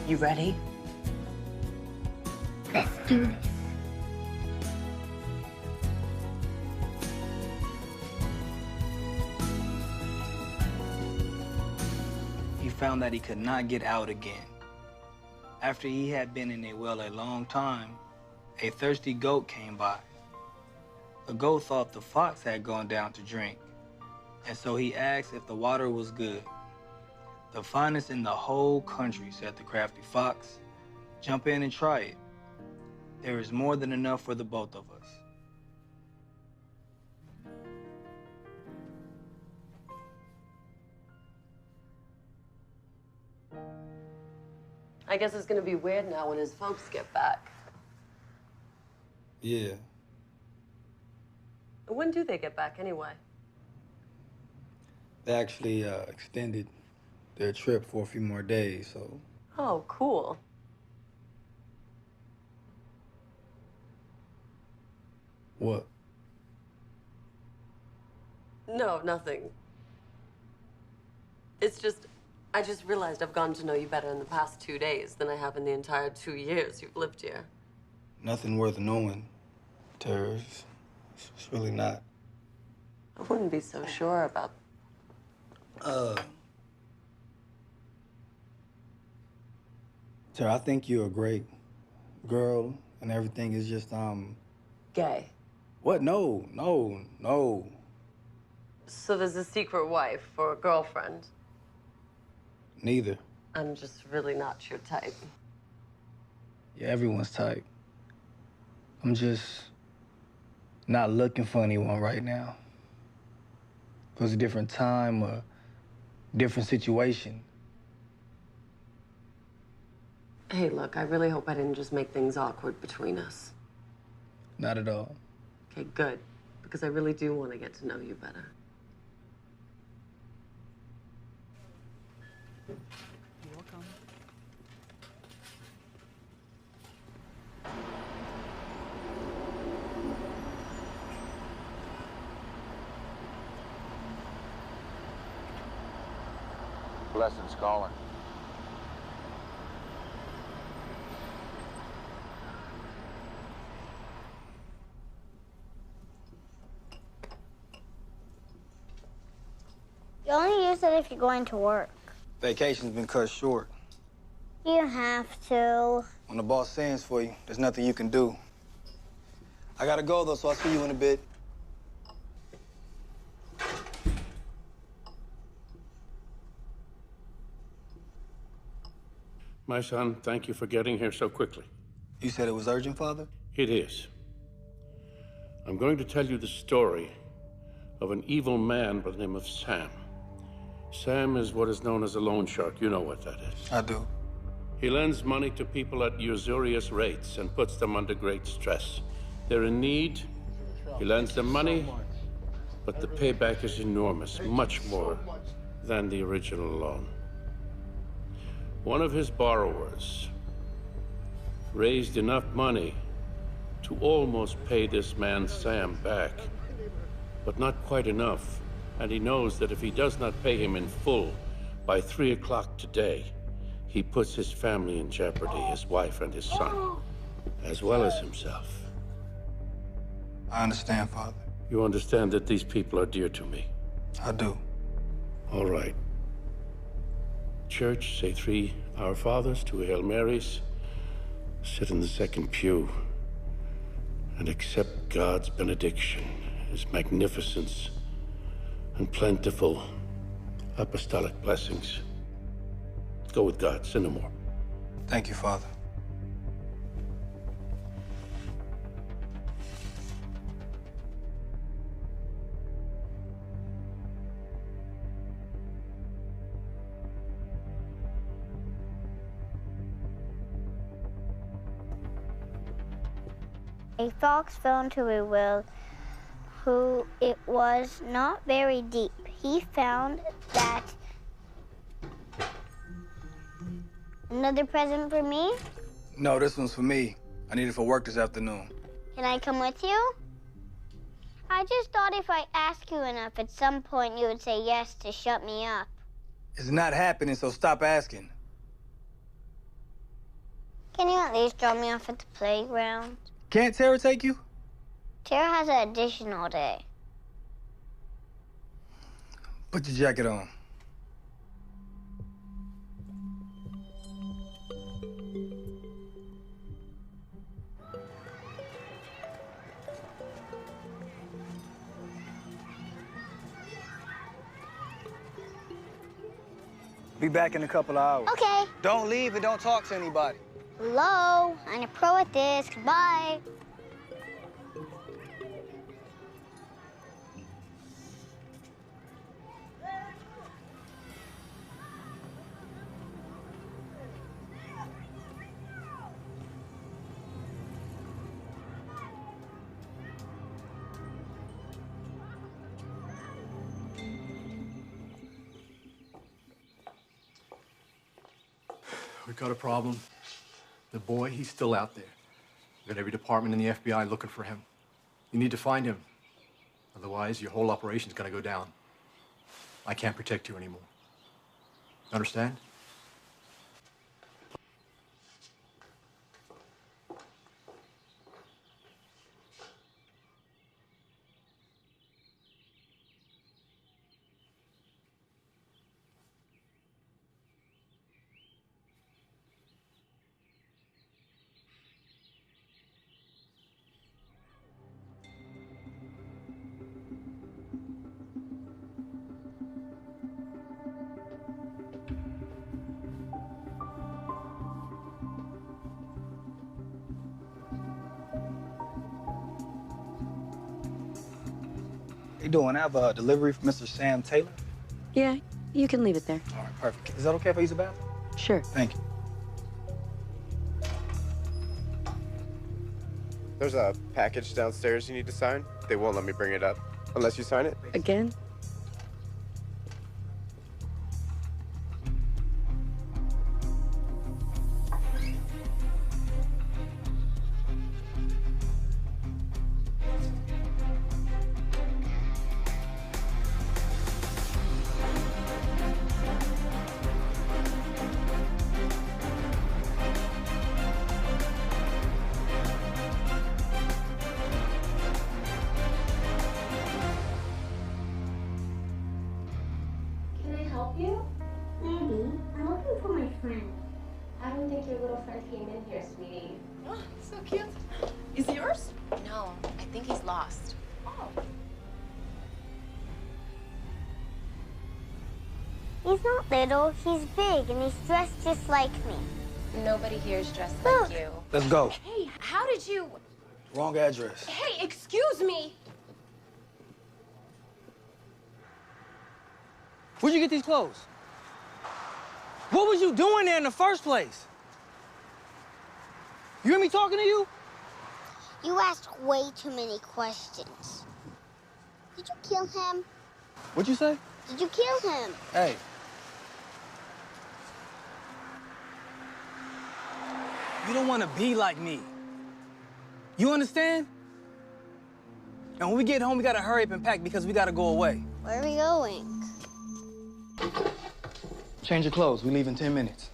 You ready? Let's do this. He found that he could not get out again. After he had been in a well a long time, a thirsty goat came by. The goat thought the fox had gone down to drink, and so he asked if the water was good. The finest in the whole country, said the crafty fox. Jump in and try it. There is more than enough for the both of us. I guess it's gonna be weird now when his folks get back. Yeah. When do they get back anyway? They actually extended their trip for a few more days, so. Oh, cool. What? No, nothing. It's just, I just realized I've gotten to know you better in the past 2 days than I have in the entire 2 years you've lived here. Nothing worth knowing, Tara. It's really not. I wouldn't be so sure about... Tara, I think you're a great girl, and everything is just, Gay. What? No. So there's a secret wife or a girlfriend? Neither. I'm just really not your type. Yeah, everyone's type. I'm just not looking for anyone right now. It was a different time, a different situation. Hey, look, I really hope I didn't just make things awkward between us. Not at all. Okay, good. Because I really do want to get to know you better. You're welcome. Blessings calling. You only use it if you're going to work. Vacation's been cut short. You have to. When the boss sends for you, there's nothing you can do. I gotta go, though, so I'll see you in a bit. My son, thank you for getting here so quickly. You said it was urgent, Father? It is. I'm going to tell you the story of an evil man by the name of Sam. Sam is what is known as a loan shark. You know what that is. I do. He lends money to people at usurious rates and puts them under great stress. They're in need, he lends them money, but the payback is enormous, much more than the original loan. One of his borrowers raised enough money to almost pay this man Sam back, but not quite enough. And he knows that if he does not pay him in full, By 3 o'clock today, he puts his family in jeopardy, his wife and his son, as well as himself. I understand, Father. You understand that these people are dear to me? I do. All right. Church, say 3 Our Fathers, 2 Hail Marys. Sit in the second pew and accept God's benediction, his magnificence, and plentiful apostolic blessings. Go with God, sin no more. Thank you, Father. A fox fell into a well, who it was not very deep. He found that. Another present for me? No, this one's for me. I need it for work this afternoon. Can I come with you? I just thought if I asked you enough, at some point you would say yes to shut me up. It's not happening, so stop asking. Can you at least drop me off at the playground? Can't Tara take you? Tara has an additional day. Put your jacket on. Be back in a couple of hours. Okay. Don't leave and don't talk to anybody. Hello, I'm a pro at this. Goodbye. We've got a problem. The boy, he's still out there. We've got every department in the FBI looking for him. You need to find him. Otherwise, your whole operation's gonna go down. I can't protect you anymore. Understand? How you doing? I have a delivery from Mr. Sam Taylor. Yeah, you can leave it there. All right, perfect. Is that okay if I use the bathroom? Sure. Thank you. There's a package downstairs you need to sign. They won't let me bring it up unless you sign it. Again? Can I help you? Maybe. I'm looking for my friend. I don't think your little friend came in here, sweetie. Oh, so cute. Is he yours? No, I think he's lost. Oh. He's not little, he's big, and he's dressed just like me. Nobody here is dressed Look. like you. Let's go. Hey, how did you... Wrong address. Hey, excuse me. Where'd you get these clothes? What was you doing there in the first place? You hear me talking to you? You asked way too many questions. Did you kill him? What'd you say? Did you kill him? Hey. You don't want to be like me. You understand? And when we get home, we gotta hurry up and pack because we gotta go away. Where are we going? Change your clothes. We leave in 10 minutes.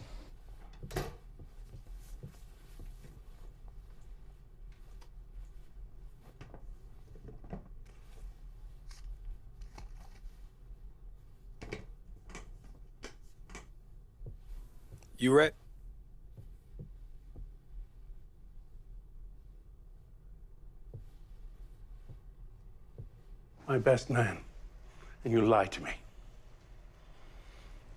You ready? My best man, and you lied to me.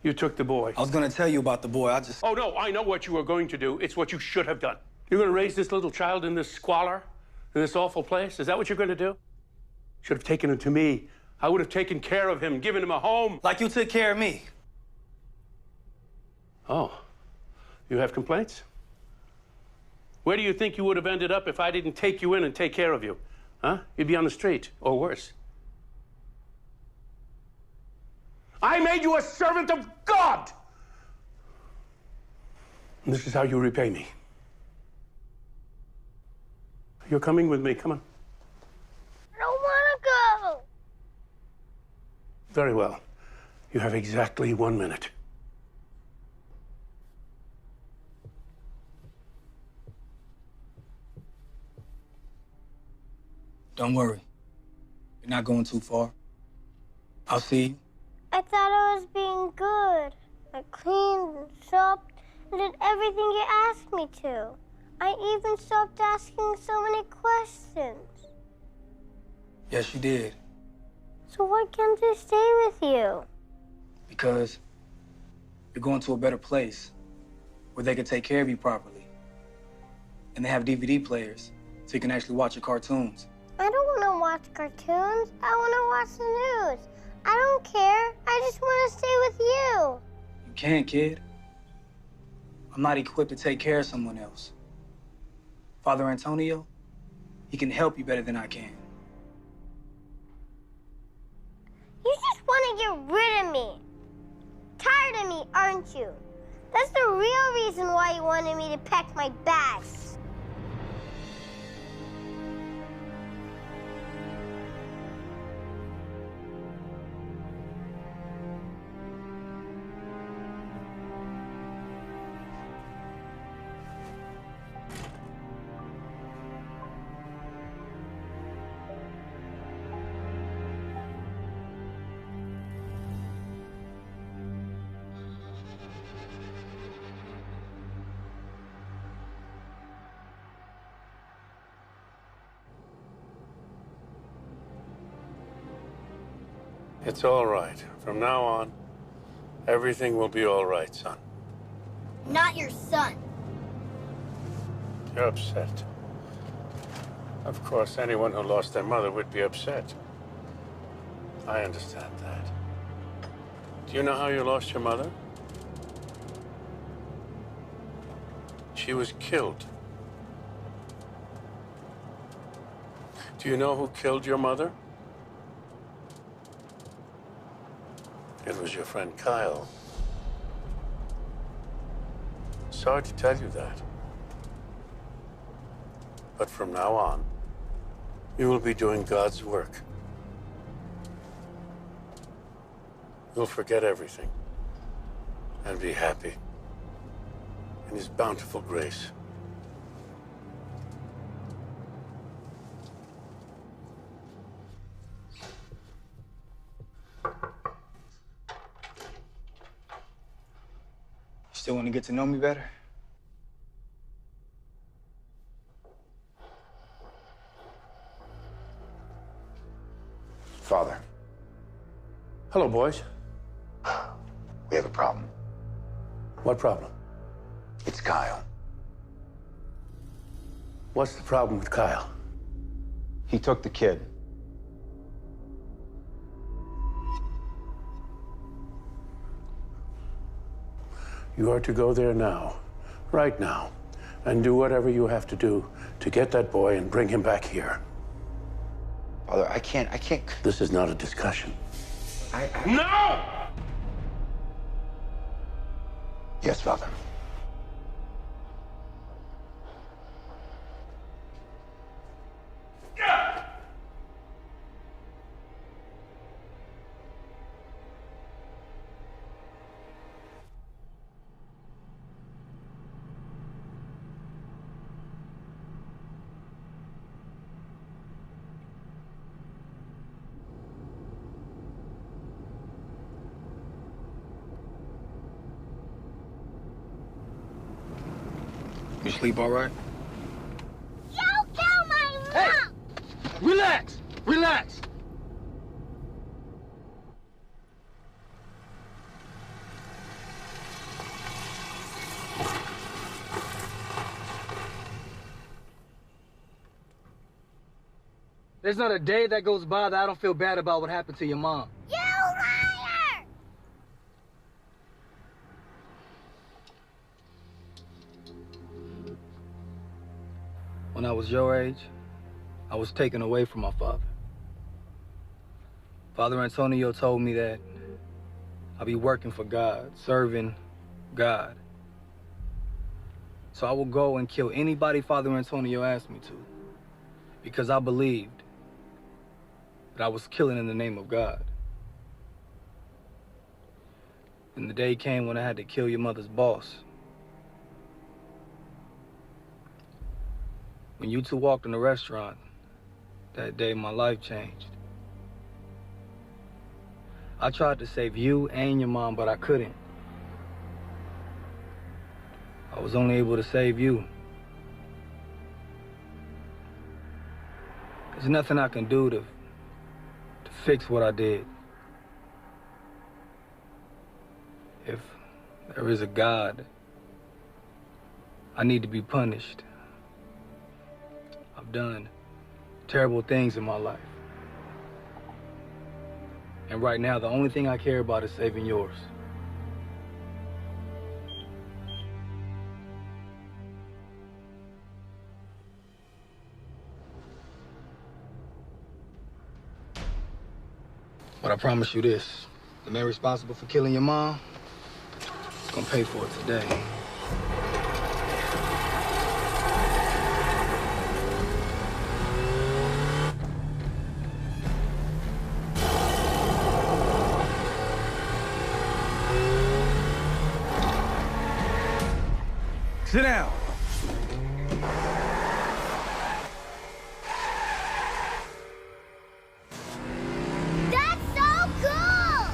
You took the boy. I was gonna tell you about the boy. Oh, no, I know what you were going to do. It's what you should have done. You're gonna raise this little child in this squalor, in this awful place? Is that what you're gonna do? Should have taken him to me. I would have taken care of him, given him a home. Like you took care of me. Oh, you have complaints? Where do you think you would have ended up if I didn't take you in and take care of you? Huh? You'd be on the street, or worse. I made you a servant of God! And this is how you repay me. You're coming with me, come on. I don't want to go. Very well. You have exactly 1 minute. Don't worry. You're not going too far. I'll see you. I thought I was being good. I cleaned and sopped and did everything you asked me to. I even stopped asking so many questions. Yes, you did. So why can't I stay with you? Because you're going to a better place where they can take care of you properly. And they have DVD players so you can actually watch your cartoons. I don't want to watch cartoons. I want to watch the news. I don't care. I just want to stay with you. You can't, kid. I'm not equipped to take care of someone else. Father Antonio, he can help you better than I can. You just want to get rid of me. Tired of me, aren't you? That's the real reason why you wanted me to pack my bags. It's all right. From now on, everything will be all right, son. Not your son. You're upset. Of course, anyone who lost their mother would be upset. I understand that. Do you know how you lost your mother? She was killed. Do you know who killed your mother? It was your friend Kyle. Sorry to tell you that. But from now on, you will be doing God's work. You'll forget everything and be happy in His bountiful grace. Still want to get to know me better? Father, Hello, boys. we have a problem. What problem? It's Kyle. What's the problem with Kyle? He took the kid. You are to go there now, right now, and do whatever you have to do to get that boy and bring him back here. Father, I can't. This is not a discussion. No! Yes, Father. You sleep all right? Don't kill my mom! Hey! Relax! Relax! There's not a day that goes by that I don't feel bad about what happened to your mom. You liar! When I was your age, I was taken away from my father. Father Antonio told me that I'll be working for God, serving God. So I will go and kill anybody Father Antonio asked me to, because I believed that I was killing in the name of God. And the day came when I had to kill your mother's boss. When you two walked in the restaurant, that day my life changed. I tried to save you and your mom, but I couldn't. I was only able to save you. There's nothing I can do to fix what I did. If there is a God, I need to be punished. I've done terrible things in my life. And right now, the only thing I care about is saving yours. But I promise you this, the man responsible for killing your mom is gonna pay for it today. Sit down. That's so cool!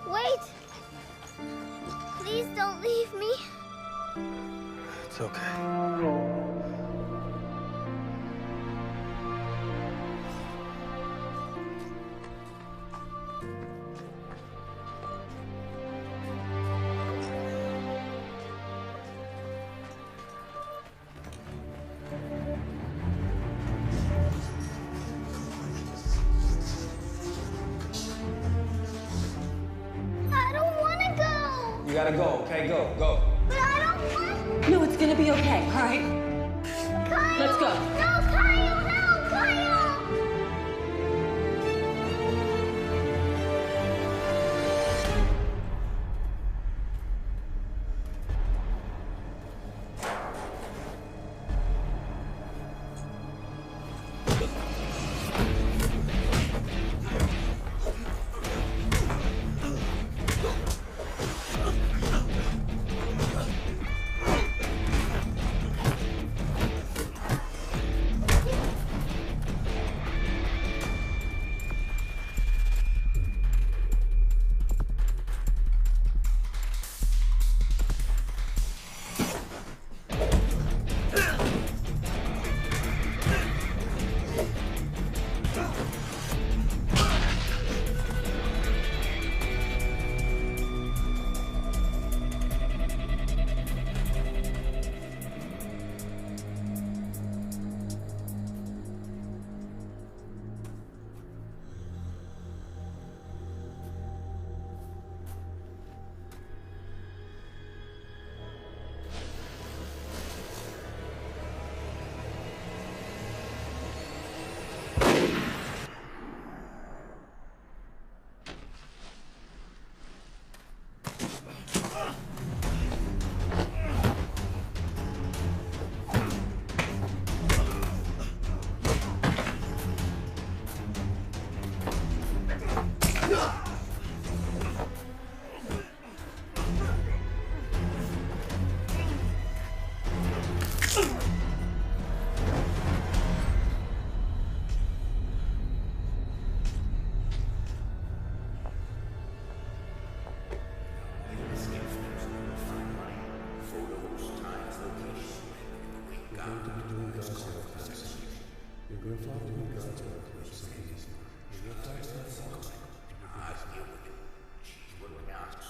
Wait! Please don't leave me. It's okay. I don't want to go. You gotta go, okay? Go, go. But I don't want No, it's gonna be okay, all right? Kyle. Let's go. No, Kyle, no, Kyle.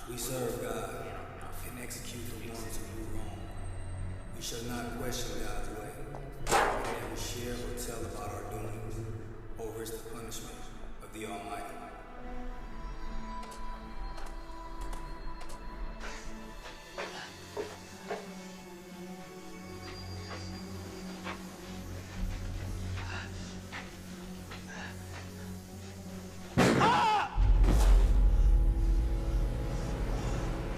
We serve God and execute the ones who do wrong. We shall not question God's way. We never share or tell about our doings, or risk the punishment of the Almighty.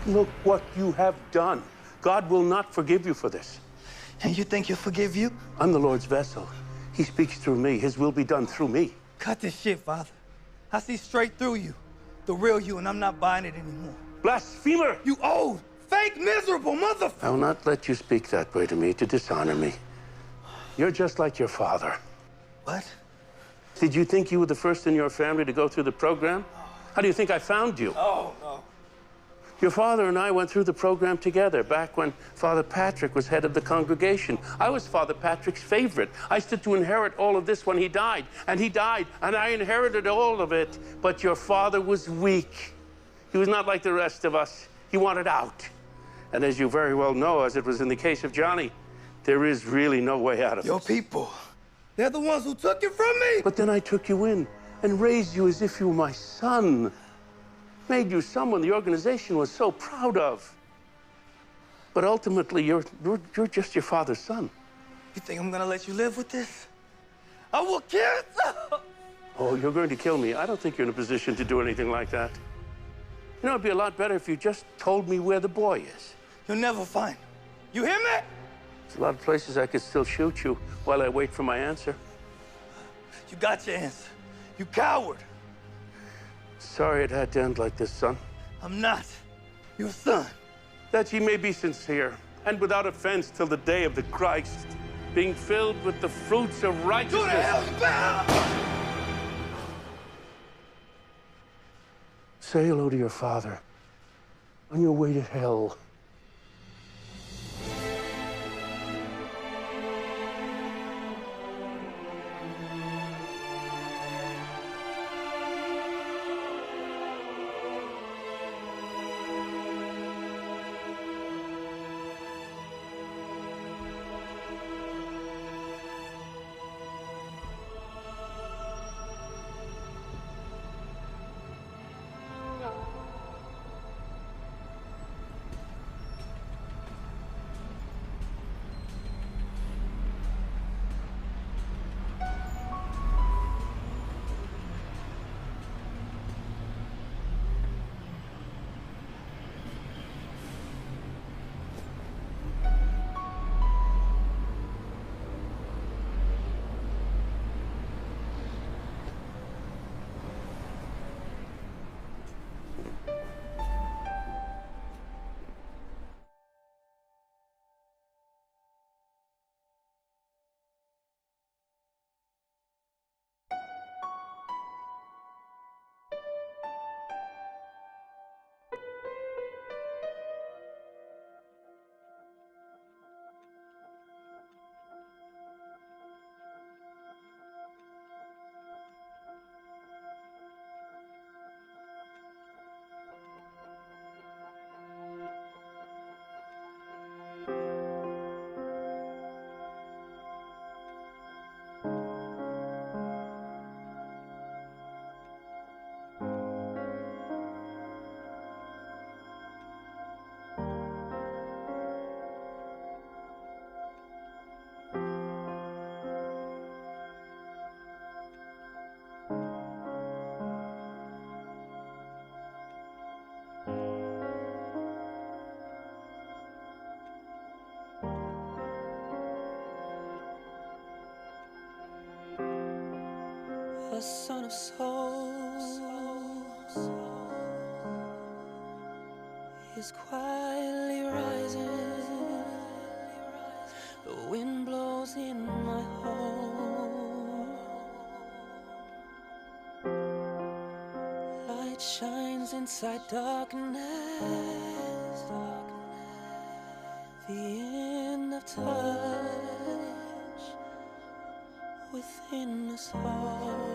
Look what you have done. God will not forgive you for this. And you think he'll forgive you? I'm the Lord's vessel. He speaks through me. His will be done through me. Cut this shit, Father. I see straight through you. The real you, and I'm not buying it anymore. Blasphemer! You old, fake, miserable motherfucker! I will not let you speak that way to me, to dishonor me. You're just like your father. What? Did you think you were the first in your family to go through the program? How do you think I found you? Oh, no. Your father and I went through the program together back when Father Patrick was head of the congregation. I was Father Patrick's favorite. I stood to inherit all of this when he died, and I inherited all of it. But your father was weak. He was not like the rest of us. He wanted out. And as you very well know, as it was in the case of Johnny, there is really no way out of it. Your people, they're the ones who took it from me. But then I took you in and raised you as if you were my son. Made you someone the organization was so proud of. But ultimately, you're just your father's son. You think I'm gonna let you live with this? I will kill you. Oh, you're going to kill me. I don't think you're in a position to do anything like that. You know, it'd be a lot better if you just told me where the boy is. You'll never find him. You hear me? There's a lot of places I could still shoot you while I wait for my answer. You got your answer. You coward. Sorry it had to end like this, son. I'm not your son. That ye may be sincere and without offense till the day of the Christ, being filled with the fruits of righteousness. Go to hell, Say hello to your father on your way to hell. A son of souls is quietly rising. The wind blows in my home. Light shines inside darkness. The end of time. within us all.